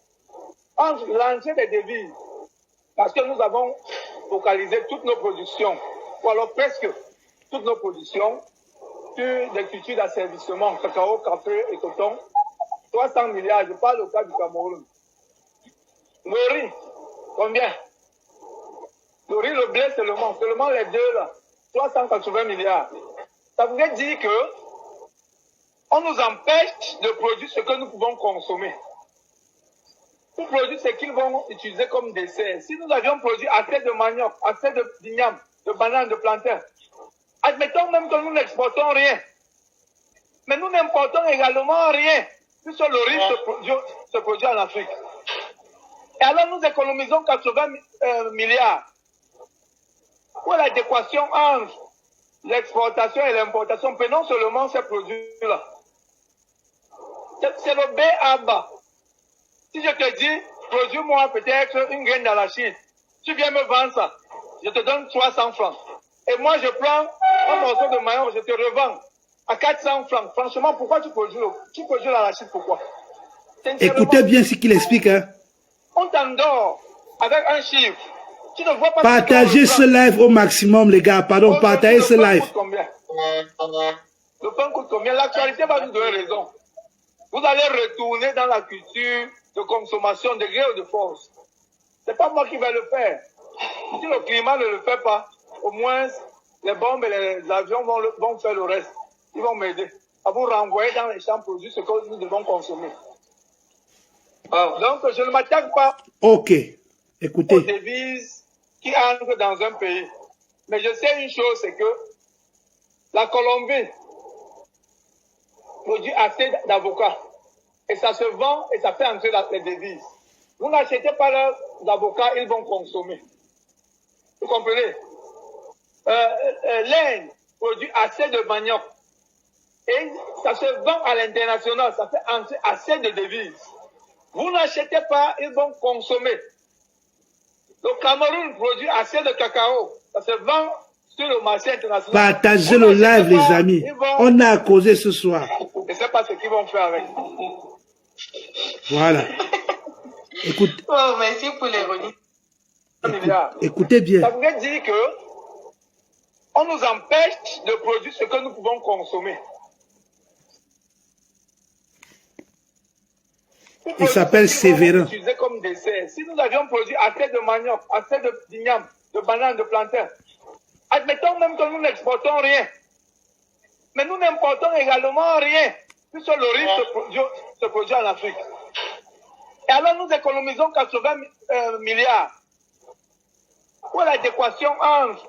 entre l'entrée des devises, parce que nous avons focalisé toutes nos productions, ou alors presque toutes nos productions, sur des cultures d'asservissement, cacao, café et coton, 300 milliards, je parle au cas du Cameroun. Le riz, combien? Le riz, le blé seulement les deux là, 380 milliards. Ça voudrait dire que on nous empêche de produire ce que nous pouvons consommer. Pour produire ce qu'ils vont utiliser comme dessert. Si nous avions produit assez de manioc, assez de d'igname, de bananes, de plantains, admettons même que nous n'exportons rien. Mais nous n'importons également rien, puisque le riz se produit en Afrique. Et alors nous économisons 80 milliards. Où est l'adéquation entre l'exportation et l'importation? Prenons seulement ces produits-là. C'est le B à bas. Si je te dis, produis-moi peut-être une graine d'arachide, tu viens me vendre ça, je te donne 300 francs. Et moi, je prends un morceau de maillot, je te revends à 400 francs. Franchement, pourquoi tu produis l'arachide? Pourquoi? Écoutez bien ce qu'il explique. Hein. On t'endort avec un chiffre. Tu ne vois pas. Partagez ce live au maximum, les gars. Pardon, partagez ce live. Le pain coûte combien? L'actualité va nous donner raison. Vous allez retourner dans la culture de consommation de gré ou de force. C'est pas moi qui vais le faire. Si le climat ne le fait pas, au moins les bombes et les avions vont faire le reste. Ils vont m'aider à vous renvoyer dans les champs produits ce que nous devons consommer. Donc je ne m'attaque pas aux devises qui entrent dans un pays. Mais je sais une chose, c'est que la Colombie produit assez d'avocats. Et ça se vend et ça fait entrer dans les devises. Vous n'achetez pas leurs avocats, ils vont consommer. Vous comprenez? L'Inde produit assez de manioc. Et ça se vend à l'international, ça fait entrer assez de devises. Vous n'achetez pas, ils vont consommer. Le Cameroun produit assez de cacao, ça se vend sur le marché international. Partagez le live, les amis. On a causé ce soir. Je ne sais pas ce qu'ils vont faire avec. Voilà. Écoute. Oh, merci pour l'ironie. Écoutez bien. Ça voudrait dire que on nous empêche de produire ce que nous pouvons consommer. Il s'appelle Sévérin. Comme dessert. Si nous avions produit assez de manioc, assez de d'igname, de bananes, de plantains, admettons même que nous n'exportons rien. Mais nous n'importons également rien, puisque le riz se produit en Afrique. Et alors nous économisons 80 milliards. Où est l'adéquation entre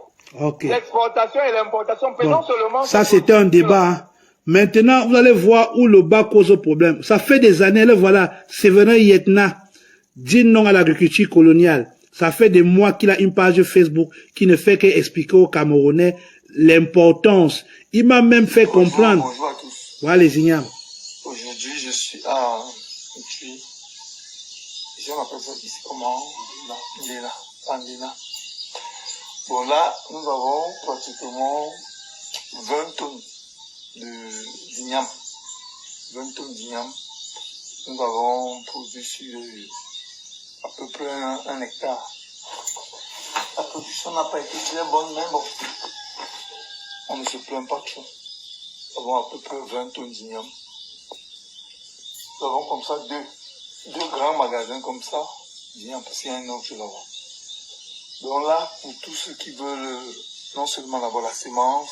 l'exportation et l'importation? Prenons seulement. Ça, c'était un débat. Hein. Maintenant, vous allez voir où le bas cause le problème. Ça fait des années, là, voilà, Sévérin Yetna dit non à l'agriculture coloniale. Ça fait des mois qu'il a une page Facebook qui ne fait qu'expliquer aux Camerounais l'importance. Il m'a même fait comprendre. Bonjour à tous. Voilà les ignames. Aujourd'hui, je suis à Nkui. Je m'appelle ça ici comment? Andina. Bon, là, nous avons pratiquement 20 tonnes d'igname. 20 tonnes d'igname. Nous avons produit sur à peu près un hectare. La production n'a pas été très bonne, mais bon, on ne se plaint pas trop. Nous avons à peu près 20 tonnes d'igname. Nous avons comme ça deux grands magasins comme ça, d'igname, parce qu'il y a un autre là-bas. Donc là, pour tous ceux qui veulent non seulement avoir la sémence,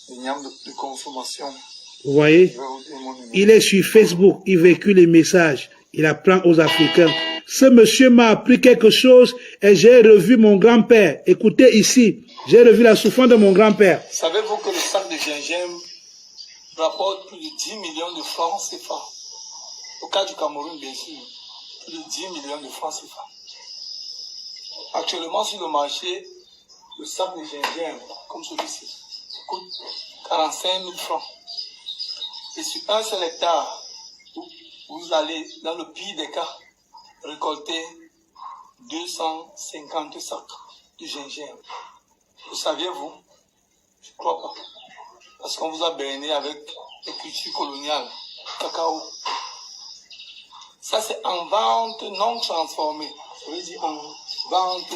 l'igname de consommation. Vous voyez, il est sur Facebook, il véhicule les messages, il apprend aux Africains. Ce monsieur m'a appris quelque chose et j'ai revu mon grand-père. Écoutez ici, j'ai revu la souffrance de mon grand-père. Savez-vous que le sac de gingembre rapporte plus de 10 millions de francs CFA? Au cas du Cameroun, bien sûr, plus de 10 millions de francs CFA. Actuellement, sur le marché, le sac de gingembre, comme celui-ci, coûte 45 000 francs. Et sur un seul hectare, vous allez, dans le pire des cas, récolter 250 sacs de gingembre. Le saviez-vous? Je ne crois pas. Parce qu'on vous a berné avec les cultures coloniales, cacao. Ça, c'est en vente non transformée. Ça veut dire en vente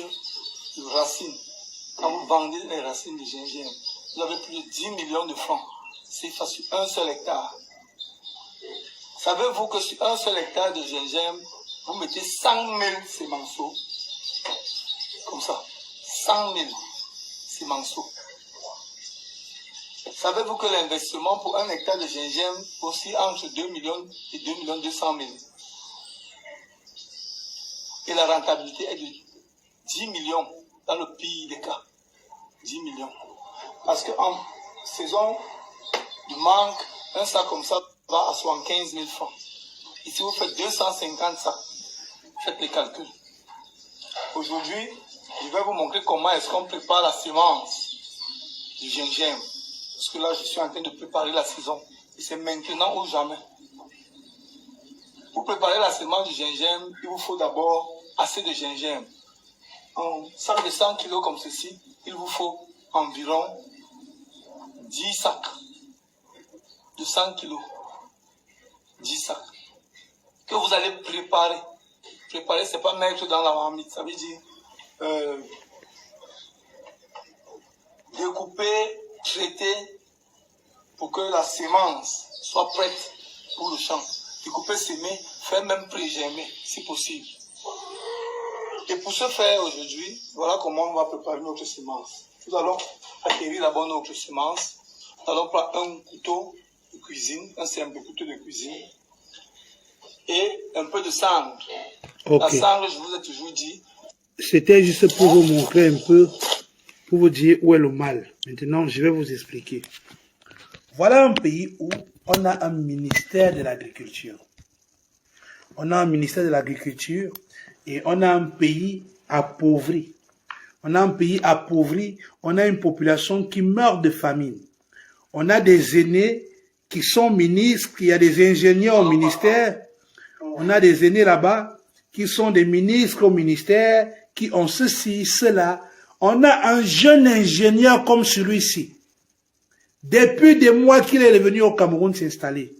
de racines. Quand vous vendez les racines de gingembre, vous avez plus de 10 millions de francs. C'est sur un seul hectare. Savez-vous que sur un seul hectare de gingembre, vous mettez 100 000 sémanceaux, comme ça, 100 000 sémanceaux. Savez-vous que l'investissement pour un hectare de gingembre oscille entre 2 millions et 2 200 000. Et la rentabilité est de 10 millions dans le pire des cas. 10 millions. Parce qu'en saison de manque, un sac comme ça va à 75 000 francs. Et si vous faites 250 sacs, faites les calculs. Aujourd'hui, je vais vous montrer comment est-ce qu'on prépare la semence du gingembre. Parce que là, je suis en train de préparer la saison. Et c'est maintenant ou jamais. Pour préparer la semence du gingembre, il vous faut d'abord assez de gingembre. Un sac de 100 kg comme ceci, il vous faut environ 10 sacs de 100 kg. 10 sacs. Que vous allez préparer. Préparer, c'est pas mettre dans la marmite. Ça veut dire découper, traiter pour que la semence soit prête pour le champ. Découper, semer, faire même pré-germer si possible. Et pour ce faire aujourd'hui, voilà comment on va préparer notre semence. Nous allons acquérir d'abord notre semence. Nous allons prendre un couteau de cuisine, un simple couteau de cuisine, et un peu de cendre. Okay. La cendre, je vous ai toujours dit. C'était juste pour vous montrer un peu, pour vous dire où est le mal. Maintenant, je vais vous expliquer. Voilà un pays où on a un ministère de l'agriculture. On a un ministère de l'agriculture et on a un pays appauvri. On a un pays appauvri, on a une population qui meurt de famine. On a des aînés qui sont ministres, il y a des ingénieurs au ministère. On a des aînés là-bas qui sont des ministres au ministère, qui ont ceci, cela. On a un jeune ingénieur comme celui-ci. Depuis des mois qu'il est revenu au Cameroun s'installer.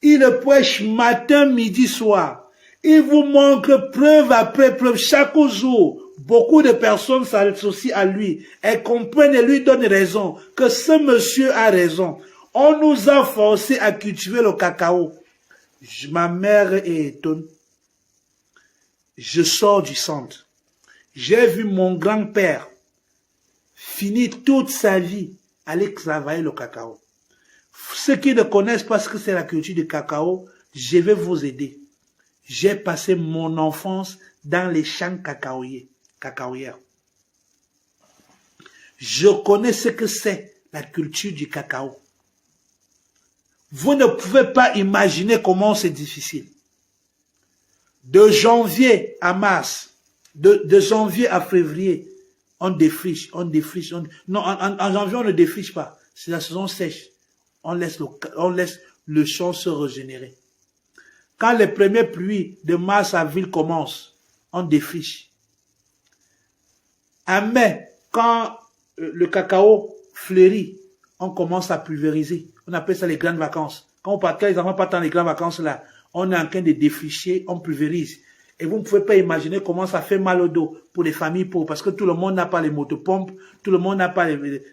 Il prêche matin, midi, soir. Il vous montre preuve après preuve chaque jour. Beaucoup de personnes s'associent à lui. Elles comprennent et lui donnent raison. Que ce monsieur a raison. On nous a forcé à cultiver le cacao. Ma mère est étonnée. Je sors du centre. J'ai vu mon grand-père finir toute sa vie aller travailler le cacao. Ceux qui ne connaissent pas ce que c'est la culture du cacao, je vais vous aider. J'ai passé mon enfance dans les champs cacaoyères. Je connais ce que c'est la culture du cacao. Vous ne pouvez pas imaginer comment c'est difficile. De janvier à mars, de janvier à février, on défriche. Non, en janvier, on ne défriche pas. C'est la saison sèche. On laisse le champ se régénérer. Quand les premières pluies de mars à avril commencent, on défriche. En mai, quand le cacao fleurit, on commence à pulvériser. On appelle ça les grandes vacances. Quand les enfants partent dans les grandes vacances là, on est en train de défricher, on pulvérise. Et vous ne pouvez pas imaginer comment ça fait mal au dos pour les familles pauvres, parce que tout le monde n'a pas les motopompes, tout le monde n'a pas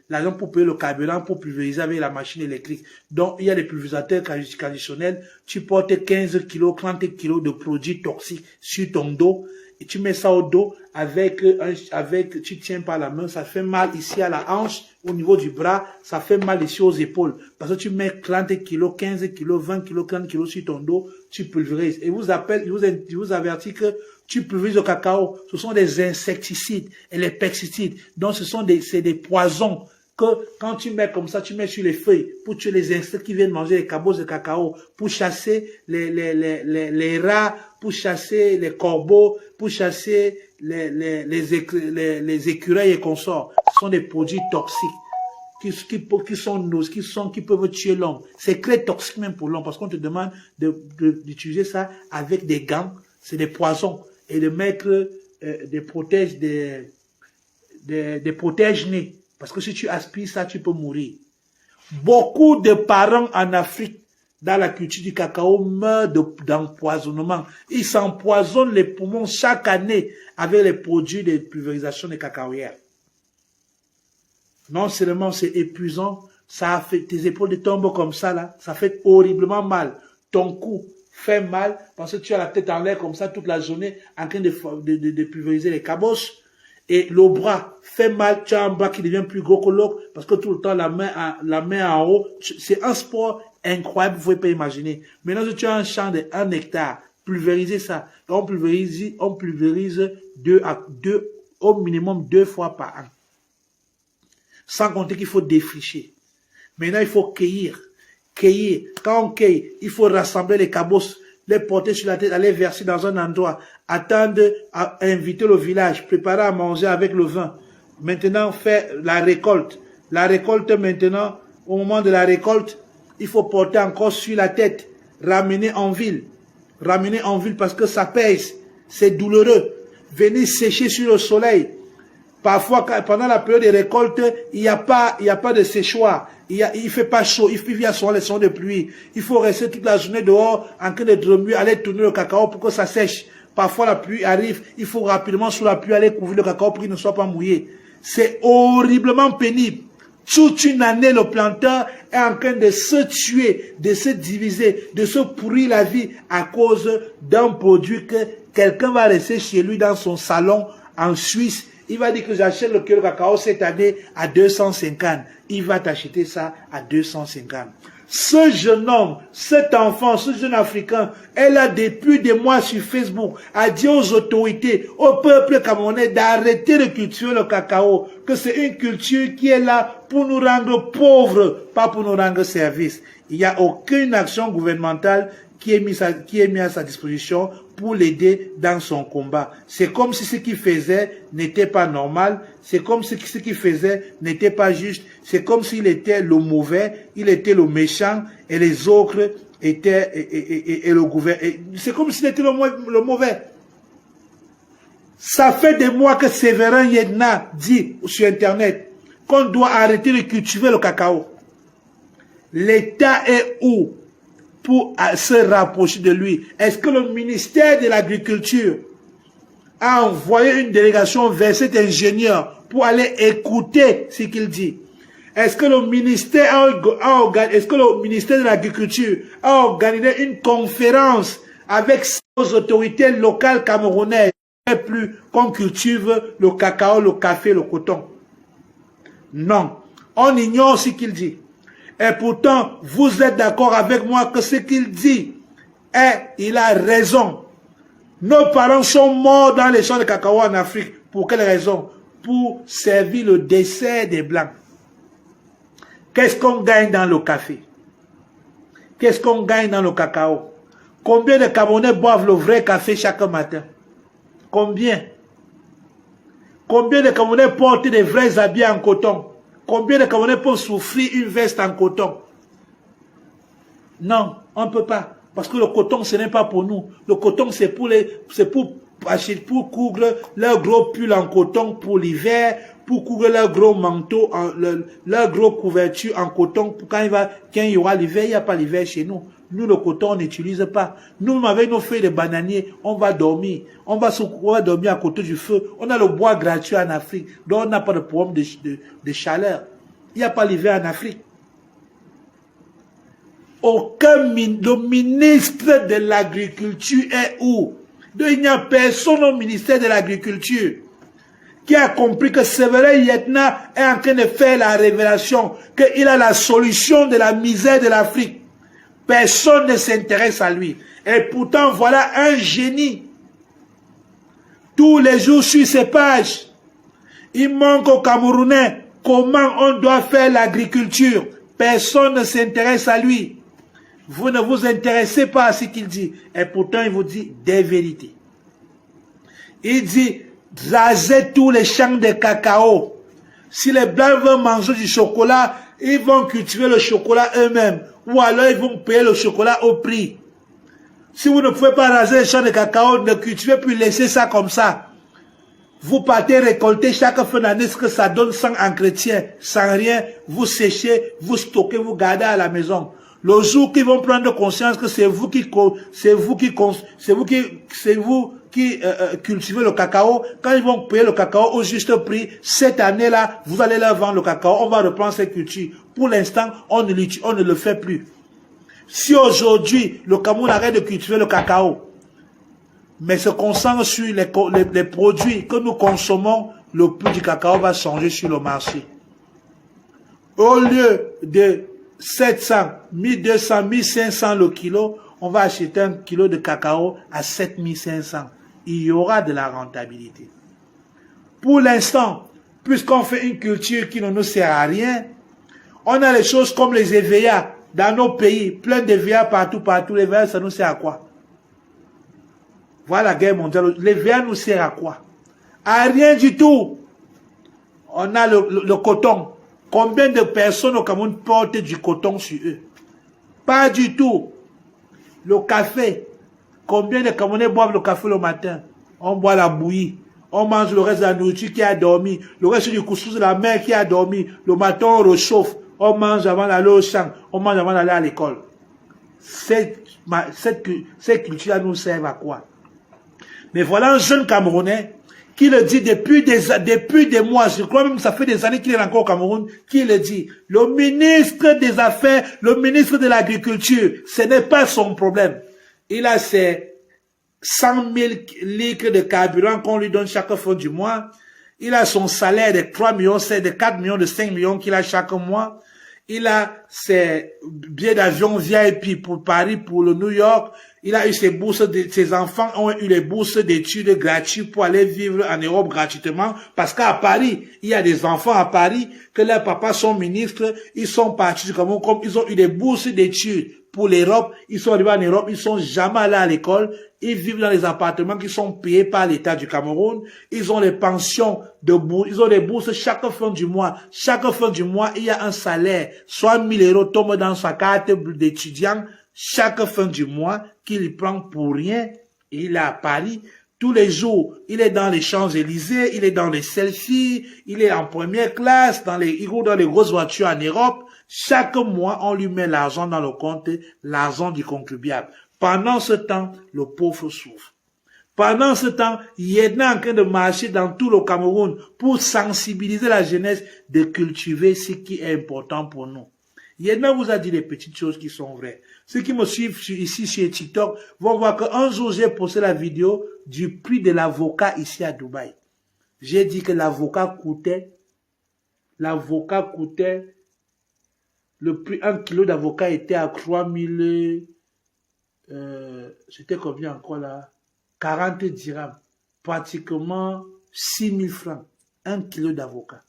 l'argent pour payer le carburant, pour pulvériser avec la machine électrique. Donc, il y a des pulvérisateurs traditionnels, tu portes 15 kilos, 30 kilos de produits toxiques sur ton dos, et tu mets ça au dos tu tiens par la main, ça fait mal ici à la hanche, au niveau du bras, ça fait mal ici aux épaules. Parce que tu mets 30 kilos, 15 kilos, 20 kilos, 30 kilos sur ton dos, tu pulvérises. Et vous avertis que tu pulvérises le cacao. Ce sont des insecticides et les pesticides. Donc c'est des poisons que quand tu mets comme ça, tu mets sur les feuilles pour tuer les insectes qui viennent manger les cabosses de cacao, pour chasser les rats, pour chasser les corbeaux, pour chasser les écureuils et consorts. Ce sont des produits toxiques qui peuvent tuer l'homme. C'est très toxique même pour l'homme parce qu'on te demande d'utiliser ça avec des gants. C'est des poisons et de mettre des protèges-nez. Parce que si tu aspires ça, tu peux mourir. Beaucoup de parents en Afrique, dans la culture du cacao, meurent d'empoisonnement. Ils s'empoisonnent les poumons chaque année avec les produits de pulvérisation des cacaoyères. Non seulement c'est épuisant, ça fait tes épaules de tombent comme ça, là, ça fait horriblement mal. Ton cou fait mal parce que tu as la tête en l'air comme ça toute la journée en train de pulvériser les cabosses. Et le bras fait mal, tu as un bras qui devient plus gros que l'autre parce que tout le temps la main en haut. C'est un sport incroyable, vous ne pouvez pas imaginer. Maintenant, si tu as un champ de 1 hectare, pulvérisez ça. On pulvérise au minimum 2 fois par an. Sans compter qu'il faut défricher. Maintenant, il faut cueillir. Quand on cueille, il faut rassembler les cabosses, les porter sur la tête, aller verser dans un endroit, attendre, inviter le village, préparer à manger avec le vin. Maintenant, faire la récolte. La récolte maintenant, au moment de la récolte, il faut porter encore sur la tête, ramener en ville. Ramener en ville parce que ça pèse, c'est douloureux. Venir sécher sur le soleil. Parfois, pendant la période des récoltes, il n'y a pas de séchoir. Il fait pas chaud. Il y a souvent les sons de pluie. Il faut rester toute la journée dehors, en train de remuer, aller tourner le cacao pour que ça sèche. Parfois, la pluie arrive. Il faut rapidement, sous la pluie, aller couvrir le cacao pour qu'il ne soit pas mouillé. C'est horriblement pénible. Toute une année, le planteur est en train de se tuer, de se diviser, de se pourrir la vie à cause d'un produit que quelqu'un va laisser chez lui dans son salon en Suisse. Il va dire que j'achète le kilo de cacao cette année à 250. Il va t'acheter ça à 250. Ce jeune homme, cet enfant, ce jeune Africain est là depuis des mois sur Facebook, a dit aux autorités, au peuple camerounais d'arrêter de cultiver le cacao, que c'est une culture qui est là pour nous rendre pauvres, pas pour nous rendre service. Il n'y a aucune action gouvernementale qui est mise à sa disposition pour l'aider dans son combat. C'est comme si ce qu'il faisait n'était pas normal, c'est comme si ce qu'il faisait n'était pas juste, c'est comme s'il était le mauvais, il était le méchant et les autres étaient et le gouvernement. C'est comme s'il était le mauvais. Ça fait des mois que Séverin Yedna dit sur Internet qu'on doit arrêter de cultiver le cacao. L'État est où pour se rapprocher de lui? Est-ce que le ministère de l'Agriculture a envoyé une délégation vers cet ingénieur pour aller écouter ce qu'il dit? Est-ce que le ministère de l'Agriculture a organisé une conférence avec aux autorités locales camerounaises plus qu'on cultive le cacao, le café, le coton? Non. On ignore ce qu'il dit. Et pourtant, vous êtes d'accord avec moi que ce qu'il dit, il a raison. Nos parents sont morts dans les champs de cacao en Afrique. Pour quelle raison? Pour servir le dessert des Blancs. Qu'est-ce qu'on gagne dans le café? Qu'est-ce qu'on gagne dans le cacao? Combien de Camerounais boivent le vrai café chaque matin? Combien? Combien de Camerounais portent des vrais habits en coton? Combien de Camerounais peuvent souffrir une veste en coton? Non, on ne peut pas. Parce que le coton, ce n'est pas pour nous. Le coton, c'est pour couvrir leur gros pull en coton pour l'hiver, pour couvrir leur gros manteau, leur gros couverture en coton. Pour quand il y aura l'hiver, il n'y a pas l'hiver chez nous. Nous, le coton, on n'utilise pas. Nous, avec nos feuilles de bananier, on va dormir. On va dormir à côté du feu. On a le bois gratuit en Afrique. Donc, on n'a pas de problème de chaleur. Il n'y a pas l'hiver en Afrique. Le ministre de l'Agriculture est où? Il n'y a personne au ministère de l'Agriculture qui a compris que Séverin Yetna est en train de faire la révélation qu'il a la solution de la misère de l'Afrique. Personne ne s'intéresse à lui. Et pourtant, voilà un génie. Tous les jours sur ses pages, il manque aux Camerounais comment on doit faire l'agriculture. Personne ne s'intéresse à lui. Vous ne vous intéressez pas à ce qu'il dit. Et pourtant, il vous dit des vérités. Il dit, rasez tous les champs de cacao. Si les Blancs veulent manger du chocolat, ils vont cultiver le chocolat eux-mêmes. Ou alors, ils vont payer le chocolat au prix. Si vous ne pouvez pas raser les champs de cacao, ne cultivez plus, laissez ça comme ça. Vous partez récolter chaque fin d'année ce que ça donne sans entretien, sans rien. Vous séchez, vous stockez, vous gardez à la maison. Le jour qu'ils vont prendre conscience que c'est vous qui cultivez le cacao, quand ils vont payer le cacao au juste prix, cette année-là, vous allez leur vendre le cacao, on va reprendre cette culture. Pour l'instant, on ne le fait plus. Si aujourd'hui, le Cameroun arrête de cultiver le cacao, mais se concentre sur les produits que nous consommons, le prix du cacao va changer sur le marché. Au lieu de 700, 1200, 1500 le kilo, on va acheter un kilo de cacao à 7500. Il y aura de la rentabilité. Pour l'instant, puisqu'on fait une culture qui ne nous sert à rien, on a les choses comme les EVA dans nos pays, plein d'EVA partout. Les EVA, ça nous sert à quoi? Voilà la guerre mondiale. Les EVA nous sert à quoi? À rien du tout. On a le coton. Combien de personnes au Cameroun portent du coton sur eux? Pas du tout. Le café. Combien de Camerounais boivent le café le matin? On boit la bouillie. On mange le reste de la nourriture qui a dormi. Le reste du couscous de la mer qui a dormi. Le matin, on réchauffe. On mange avant d'aller au champ. On mange avant d'aller à l'école. Cette culture nous sert à quoi? Mais voilà un jeune Camerounais qui le dit depuis des mois, je crois même que ça fait des années qu'il est encore au Cameroun, qui le dit. Le ministre des Affaires, le ministre de l'Agriculture, ce n'est pas son problème. Il a ses 100 000 litres de carburant qu'on lui donne chaque fin du mois. Il a son salaire de 3 millions, c'est de 4 millions, de 5 millions qu'il a chaque mois. Il a ses billets d'avion VIP pour Paris, pour le New York. Il a eu ses bourses, ses enfants ont eu les bourses d'études gratuites pour aller vivre en Europe gratuitement. Parce qu'à Paris, il y a des enfants à Paris que leurs papas sont ministres. Ils sont partis du Cameroun comme ils ont eu des bourses d'études pour l'Europe. Ils sont arrivés en Europe, ils sont jamais allés à l'école. Ils vivent dans les appartements qui sont payés par l'État du Cameroun. Ils ont les pensions de bourse, ils ont des bourses chaque fin du mois. Chaque fin du mois, il y a un salaire. Soit 1000 € tombe dans sa carte d'étudiant chaque fin du mois qu'il prend pour rien. Il est à Paris. Tous les jours, il est dans les Champs-Élysées, il est dans les selfies, il est en première classe, il roule dans les grosses voitures en Europe. Chaque mois, on lui met l'argent dans le compte, l'argent du contribuable. Pendant ce temps, le pauvre souffre. Pendant ce temps, il est en train de marcher dans tout le Cameroun pour sensibiliser la jeunesse de cultiver ce qui est important pour nous. Yedna vous a dit des petites choses qui sont vraies. Ceux qui me suivent ici sur TikTok vont voir qu'un jour j'ai posté la vidéo du prix de l'avocat ici à Dubaï. J'ai dit que l'avocat coûtait, le prix, 1 kilo d'avocat était à 3000, c'était combien encore là? 40 dirhams. Pratiquement 6000 francs. 1 kilo d'avocat.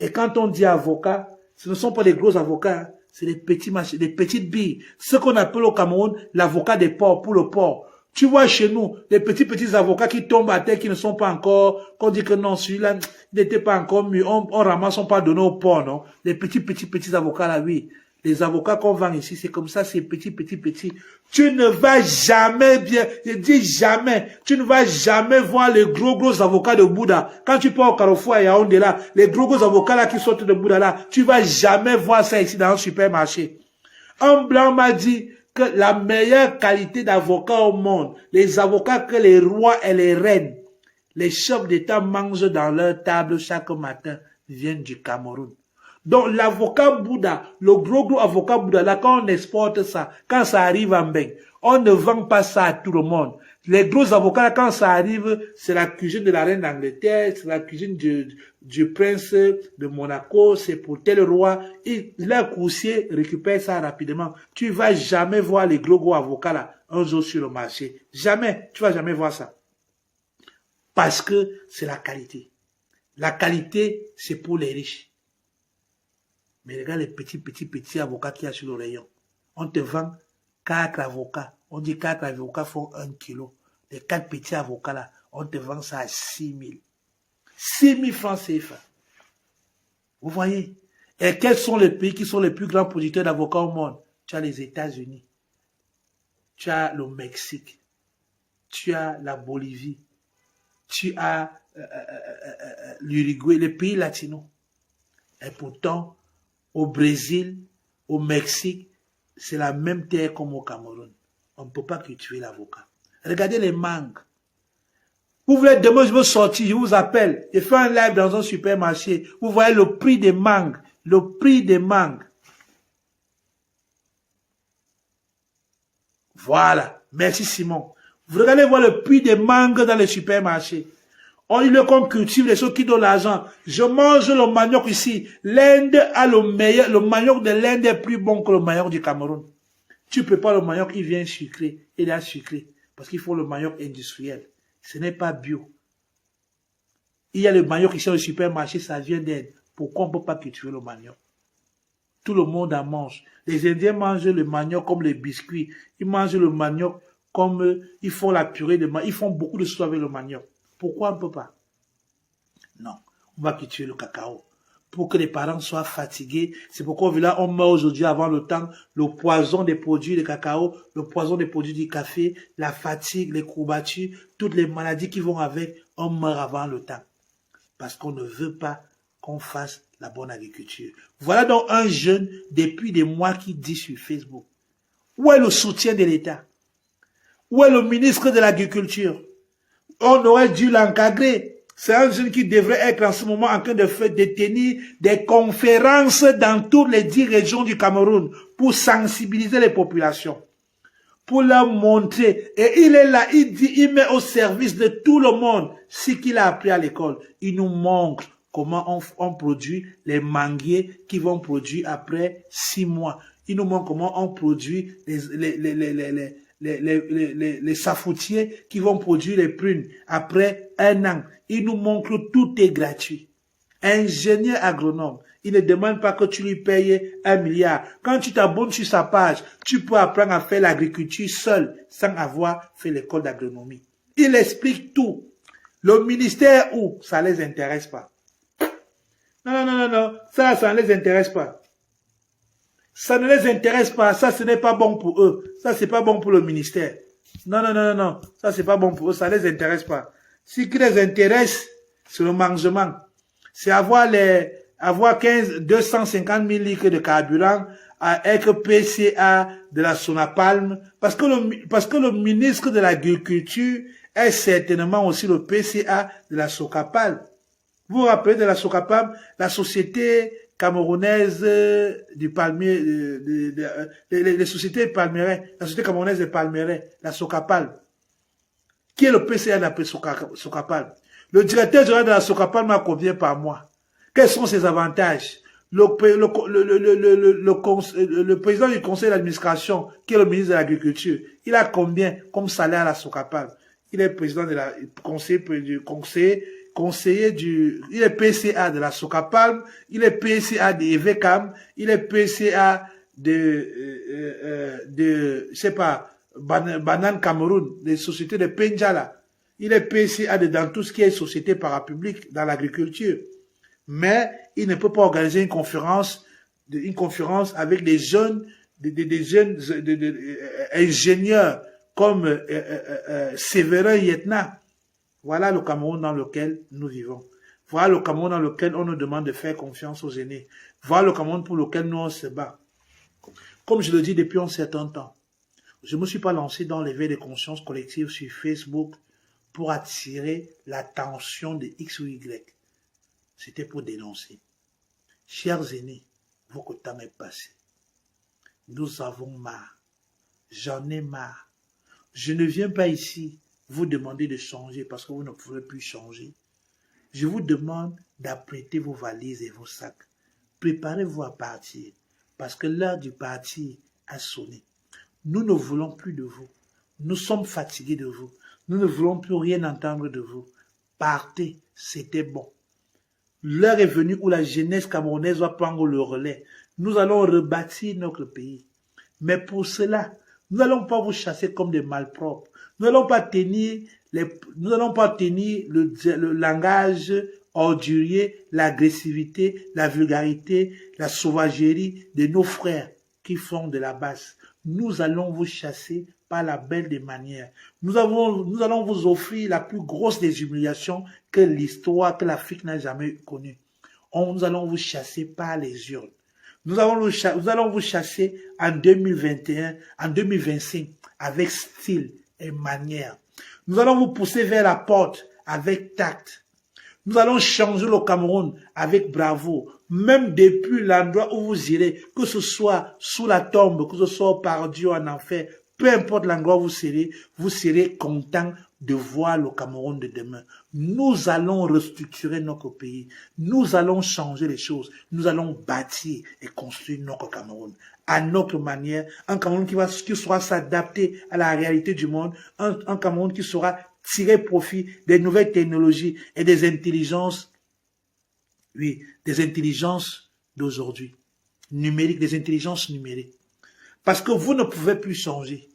Et quand on dit avocat, ce ne sont pas des gros avocats, hein. C'est des petits machins, des petites billes. Ce qu'on appelle au Cameroun l'avocat des porcs, pour le porc. Tu vois chez nous, les petits avocats qui tombent à terre, qui ne sont pas encore, qu'on dit que non, celui-là n'était pas encore mieux, on ramasse, on pas donné au porc, non? Les petits avocats là, oui. Les avocats qu'on vend ici, c'est comme ça, c'est petit. Tu ne vas jamais bien, je dis jamais, tu ne vas jamais voir les gros avocats de Bouddha. Quand tu pars au Carrefour à Yaoundé là, les gros avocats là qui sortent de Bouddha là, tu vas jamais voir ça ici dans un supermarché. Un blanc m'a dit que la meilleure qualité d'avocat au monde, les avocats que les rois et les reines, les chefs d'État mangent dans leur table chaque matin, viennent du Cameroun. Donc l'avocat Bouddha, le gros avocat Bouddha, là quand on exporte ça, quand ça arrive en Beng, on ne vend pas ça à tout le monde. Les gros avocats, là, quand ça arrive, c'est la cuisine de la reine d'Angleterre, c'est la cuisine du prince de Monaco, c'est pour tel roi. Et leur coursier récupère ça rapidement. Tu vas jamais voir les gros avocats là un jour sur le marché. Jamais, tu vas jamais voir ça. Parce que c'est la qualité. La qualité, c'est pour les riches. Mais regarde les petits avocats qu'il y a sur le rayon. On te vend 4 avocats. On dit 4 avocats font 1 kilo. Les 4 petits avocats là, on te vend ça à 6 000. 6 000 francs CFA. Vous voyez? Et quels sont les pays qui sont les plus grands producteurs d'avocats au monde? Tu as les États-Unis. Tu as le Mexique. Tu as la Bolivie. Tu as l'Uruguay, les pays latinos. Et pourtant, au Brésil, au Mexique, c'est la même terre comme au Cameroun. On ne peut pas cultiver l'avocat. Regardez les mangues. Vous voulez, demain je veux sortir, je vous appelle. Je fais un live dans un supermarché. Vous voyez le prix des mangues. Le prix des mangues. Voilà. Merci Simon. Vous regardez voir le prix des mangues dans les supermarchés. On dit qu'on cultive les choses qui donnent l'argent. Je mange le manioc ici. L'Inde a le meilleur. Le manioc de l'Inde est plus bon que le manioc du Cameroun. Tu prépares le manioc, il vient sucré. Il est sucré. Parce qu'il faut le manioc industriel. Ce n'est pas bio. Il y a le manioc ici au supermarché, ça vient d'Inde. Pourquoi on ne peut pas cultiver le manioc? Tout le monde en mange. Les Indiens mangent le manioc comme les biscuits. Ils mangent le manioc comme ils font la purée de manioc. Ils font beaucoup de choses avec le manioc. Pourquoi on ne peut pas? Non, on va cultiver le cacao. Pour que les parents soient fatigués. C'est pourquoi on meurt aujourd'hui avant le temps. Le poison des produits de cacao, le poison des produits du café, la fatigue, les courbatures, toutes les maladies qui vont avec, on meurt avant le temps. Parce qu'on ne veut pas qu'on fasse la bonne agriculture. Voilà donc un jeune depuis des mois qui dit sur Facebook. Où est le soutien de l'État? Où est le ministre de l'Agriculture? On aurait dû l'encadrer. C'est un jeune qui devrait être en ce moment en train de tenir des conférences dans toutes les 10 régions du Cameroun pour sensibiliser les populations, pour leur montrer. Et il est là, il dit, il met au service de tout le monde ce qu'il a appris à l'école. Il nous montre comment on produit les manguiers qui vont produire après 6 mois. Il nous montre comment on produit les safoutiers qui vont produire les prunes après 1 an. Il nous montre que tout est gratuit. Ingénieur agronome, il ne demande pas que tu lui payes 1 milliard. Quand tu t'abonnes sur sa page, tu peux apprendre à faire l'agriculture seul, sans avoir fait l'école d'agronomie. Il explique tout. Le ministère où? Ça ne les intéresse pas. Non, ça ne les intéresse pas. Ça ne les intéresse pas. Ça, ce n'est pas bon pour eux. Ça, c'est pas bon pour le ministère. Non. Ça, c'est pas bon pour eux. Ça ne les intéresse pas. Ce qui les intéresse, c'est le mangement. C'est avoir 250 000 litres de carburant avec PCA de la Sonapalm. Parce que le ministre de l'Agriculture est certainement aussi le PCA de la Socapal. Vous vous rappelez de la Socapal, la société camerounaise du palmier, les sociétés palmiers, la société camerounaise des palmiers, la Socapal. Qui est le PCA de la Socapal? Le directeur général de la Socapal m'a combien par mois? Quels sont ses avantages? Le président du conseil d'administration, qui est le ministre de l'Agriculture, il a combien comme salaire à la Socapal? Il est président de la il est PCA de la Socapal, il est PCA de EVCAM, il est PCA je sais pas, Banane Cameroun, des sociétés de Penjala. Il est PCA dans tout ce qui est société parapublique dans l'agriculture. Mais il ne peut pas organiser une conférence une conférence avec des jeunes, des jeunes ingénieurs comme Séverin Yetna. Voilà le Cameroun dans lequel nous vivons. Voilà le Cameroun dans lequel on nous demande de faire confiance aux aînés. Voilà le Cameroun pour lequel nous on se bat. Comme je le dis depuis un certain temps, je ne me suis pas lancé dans l'éveil de conscience collective sur Facebook pour attirer l'attention de X ou Y. C'était pour dénoncer. Chers aînés, votre temps est passé. Nous avons marre. J'en ai marre. Je ne viens pas ici vous demander de changer parce que vous ne pouvez plus changer. Je vous demande d'apprêter vos valises et vos sacs. Préparez-vous à partir parce que l'heure du partir a sonné. Nous ne voulons plus de vous. Nous sommes fatigués de vous. Nous ne voulons plus rien entendre de vous. Partez, c'était bon. L'heure est venue où la jeunesse camerounaise va prendre le relais. Nous allons rebâtir notre pays. Mais pour cela, nous n'allons pas vous chasser comme des malpropres. Nous n'allons pas tenir le langage ordurier, l'agressivité, la vulgarité, la sauvagerie de nos frères qui font de la basse. Nous allons vous chasser par la belle des manières. Nous allons vous offrir la plus grosse des humiliations que l'Afrique n'a jamais connue. Nous allons vous chasser par les urnes. Nous allons vous chasser en 2021, en 2025, avec style et manière. Nous allons vous pousser vers la porte avec tact. Nous allons changer le Cameroun avec bravoure, même depuis l'endroit où vous irez, que ce soit sous la tombe, que ce soit par Dieu en enfer, peu importe l'endroit où vous serez content de voir le Cameroun de demain. Nous allons restructurer notre pays. Nous allons changer les choses. Nous allons bâtir et construire notre Cameroun à notre manière. Un Cameroun qui saura s'adapter à la réalité du monde. Un Cameroun qui saura tirer profit des nouvelles technologies et des intelligences, oui, des intelligences d'aujourd'hui. Numériques, des intelligences numériques. Parce que vous ne pouvez plus changer.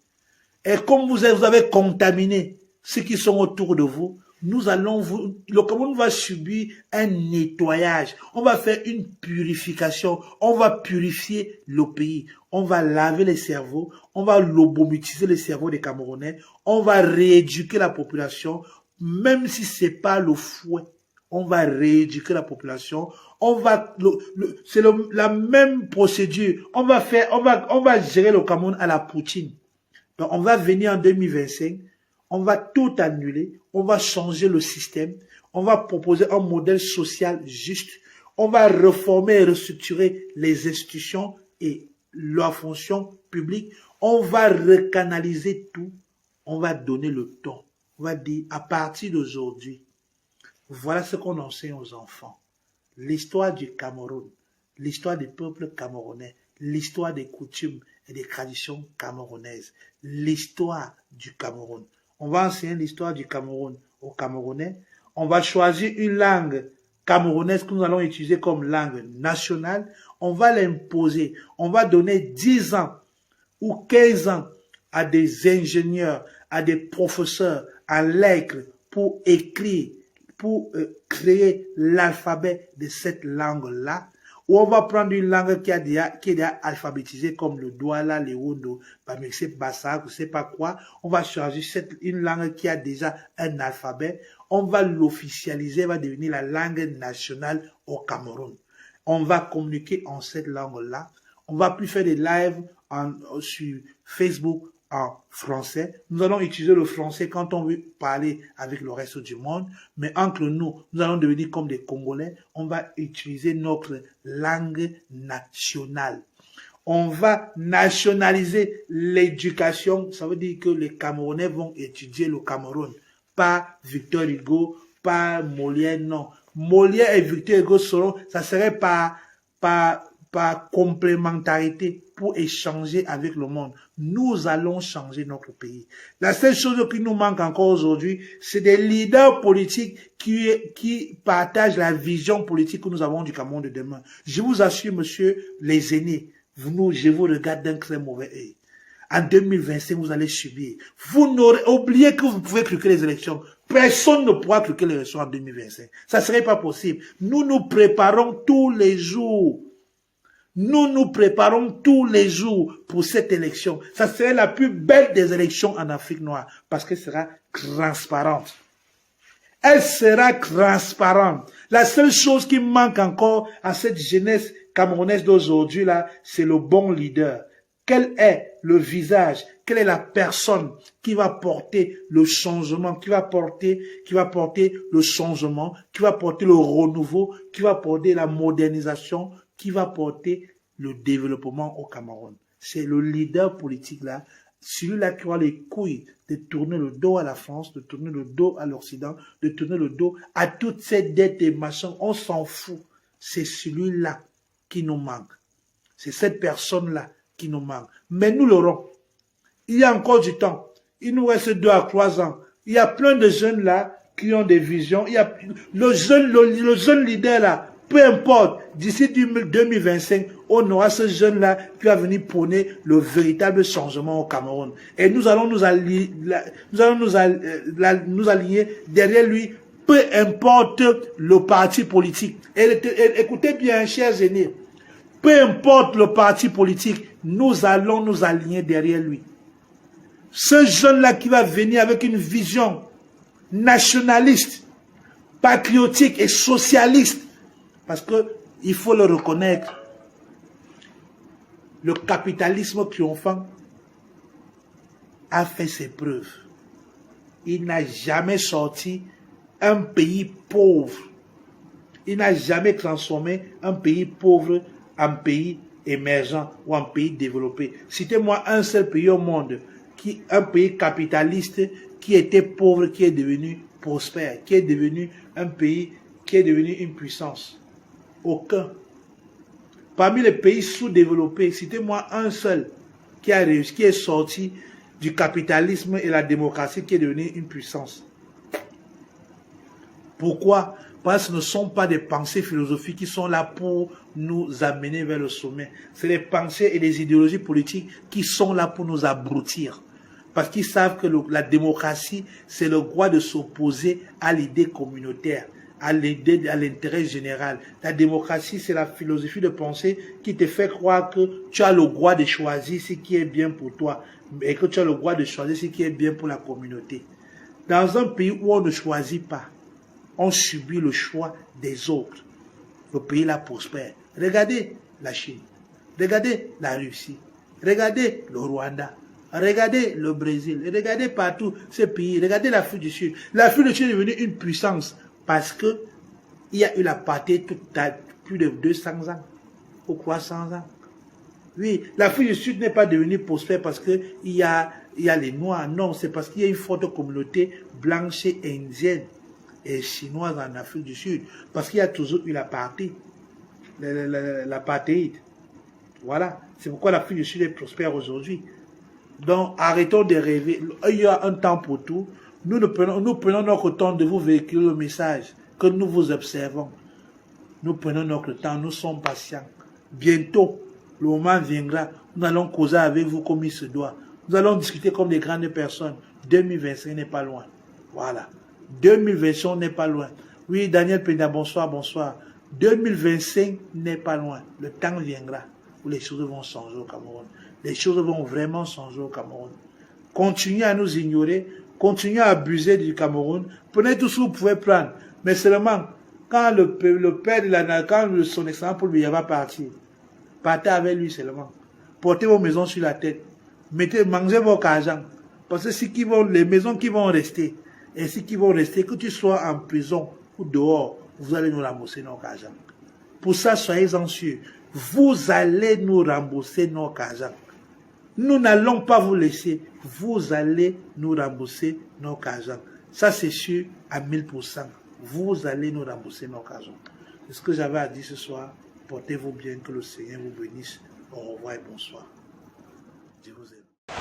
Et comme vous avez contaminé ceux qui sont autour de vous, le Cameroun va subir un nettoyage. On va faire une purification. On va purifier le pays. On va laver les cerveaux. On va lobomutiser les cerveaux des Camerounais. On va rééduquer la population. Même si c'est pas le fouet, on va rééduquer la population. C'est la même procédure. On va gérer le Cameroun à la Poutine. Donc, on va venir en 2025. On va tout annuler, on va changer le système, on va proposer un modèle social juste, on va réformer et restructurer les institutions et leur fonction publique, on va recanaliser tout, on va donner le ton, on va dire à partir d'aujourd'hui, voilà ce qu'on enseigne aux enfants. L'histoire du Cameroun, l'histoire des peuples camerounais, l'histoire des coutumes et des traditions camerounaises, l'histoire du Cameroun. On va enseigner l'histoire du Cameroun aux Camerounais. On va choisir une langue camerounaise que nous allons utiliser comme langue nationale. On va l'imposer. On va donner 10 ans ou 15 ans à des ingénieurs, à des professeurs en lettres pour écrire, pour créer l'alphabet de cette langue-là. Ou on va prendre une langue qui est déjà alphabétisée comme le Douala, le Wondo, Bamexé, Bassa, je sais pas quoi. On va choisir une langue qui a déjà un alphabet. On va l'officialiser, va devenir la langue nationale au Cameroun. On va communiquer en cette langue-là. On va plus faire des lives sur Facebook en français. Nous allons utiliser le français quand on veut parler avec le reste du monde. Mais entre nous, nous allons devenir comme des Congolais. On va utiliser notre langue nationale. On va nationaliser l'éducation. Ça veut dire que les Camerounais vont étudier le Cameroun. Pas Victor Hugo, pas Molière, non. Molière et Victor Hugo seront, ça serait par complémentarité pour échanger avec le monde. Nous allons changer notre pays. La seule chose qui nous manque encore aujourd'hui, c'est des leaders politiques qui partagent la vision politique que nous avons du Cameroun de demain. Je vous assure, monsieur, les aînés, je vous regarde d'un très mauvais œil. En 2025, vous allez subir. Vous n'aurez oublié que vous pouvez truquer les élections. Personne ne pourra truquer les élections en 2025. Ça ne serait pas possible. Nous nous préparons tous les jours. Nous nous préparons tous les jours pour cette élection. Ça serait la plus belle des élections en Afrique noire parce qu'elle sera transparente. Elle sera transparente. La seule chose qui manque encore à cette jeunesse camerounaise d'aujourd'hui là, c'est le bon leader. Quel est le visage? Quelle est la personne qui va porter le changement, qui va porter le changement, qui va porter le renouveau, qui va porter la modernisation, qui va porter le développement au Cameroun? C'est le leader politique là, celui-là qui aura les couilles de tourner le dos à la France, de tourner le dos à l'Occident, de tourner le dos à toutes ces dettes et machins. On s'en fout. C'est celui-là qui nous manque. C'est cette personne-là qui nous manque. Mais nous l'aurons. Il y a encore du temps. Il nous reste 2 à 3 ans. Il y a plein de jeunes là qui ont des visions. Il y a le jeune leader là, peu importe, d'ici 2025, on aura ce jeune-là qui va venir prôner le véritable changement au Cameroun. Et nous allons nous aligner derrière lui, peu importe le parti politique. Et écoutez bien, chers aînés, peu importe le parti politique, nous allons nous aligner derrière lui. Ce jeune-là qui va venir avec une vision nationaliste, patriotique et socialiste, parce que il faut le reconnaître, le capitalisme triomphant a fait ses preuves. Il n'a jamais sorti un pays pauvre. Il n'a jamais transformé un pays pauvre en pays émergent ou en pays développé. Citez-moi un seul pays au monde, un pays capitaliste qui était pauvre, qui est devenu prospère, qui est devenu un pays, qui est devenu une puissance. Aucun. Parmi les pays sous-développés, citez-moi un seul qui a réussi, qui est sorti du capitalisme et la démocratie, qui est devenu une puissance. Pourquoi? Parce que ce ne sont pas des pensées philosophiques qui sont là pour nous amener vers le sommet. C'est les pensées et les idéologies politiques qui sont là pour nous abrutir. Parce qu'ils savent que la démocratie, c'est le droit de s'opposer à l'idée communautaire, à l'intérêt général. La démocratie, c'est la philosophie de pensée qui te fait croire que tu as le droit de choisir ce qui est bien pour toi et que tu as le droit de choisir ce qui est bien pour la communauté. Dans un pays où on ne choisit pas, on subit le choix des autres. Le pays là prospère. Regardez la Chine, regardez la Russie, regardez le Rwanda, regardez le Brésil, regardez partout ces pays, regardez l'Afrique du Sud. L'Afrique du Sud est devenue une puissance parce que il y a eu l'apartheid plus de 200 ans ou 300 ans. Oui, l'Afrique du Sud n'est pas devenue prospère parce que il y a les Noirs. Non, c'est parce qu'il y a une forte communauté blanche et indienne et chinoise en Afrique du Sud. Parce qu'il y a toujours eu l'apartheid. L'apartheid. Voilà. C'est pourquoi l'Afrique du Sud est prospère aujourd'hui. Donc, arrêtons de rêver. Il y a un temps pour tout. Nous prenons notre temps de vous véhiculer le message que nous vous observons. Nous prenons notre temps, nous sommes patients. Bientôt, le moment viendra. Nous allons causer avec vous comme il se doit. Nous allons discuter comme des grandes personnes. 2025 n'est pas loin. Voilà. 2025 n'est pas loin. Oui, Daniel Pena, bonsoir, bonsoir. 2025 n'est pas loin. Le temps viendra où les choses vont changer au Cameroun. Les choses vont vraiment changer au Cameroun. Continuez à nous ignorer, continuez à abuser du Cameroun. Prenez tout ce que vous pouvez prendre. Mais seulement, quand le père de la quand son excellent Paul Biya va partir, partez avec lui seulement. Portez vos maisons sur la tête. Mangez vos argent. Parce que les maisons qui vont rester, et ceux qui vont rester, que tu sois en prison ou dehors, vous allez nous rembourser nos argent. Pour ça, soyez-en sûrs. Vous allez nous rembourser nos argent. Nous n'allons pas vous laisser. Vous allez nous rembourser nos argent. Ça, c'est sûr à 1000%. Vous allez nous rembourser nos argent. C'est ce que j'avais à dire ce soir. Portez-vous bien, que le Seigneur vous bénisse. Au revoir et bonsoir. Je vous aime.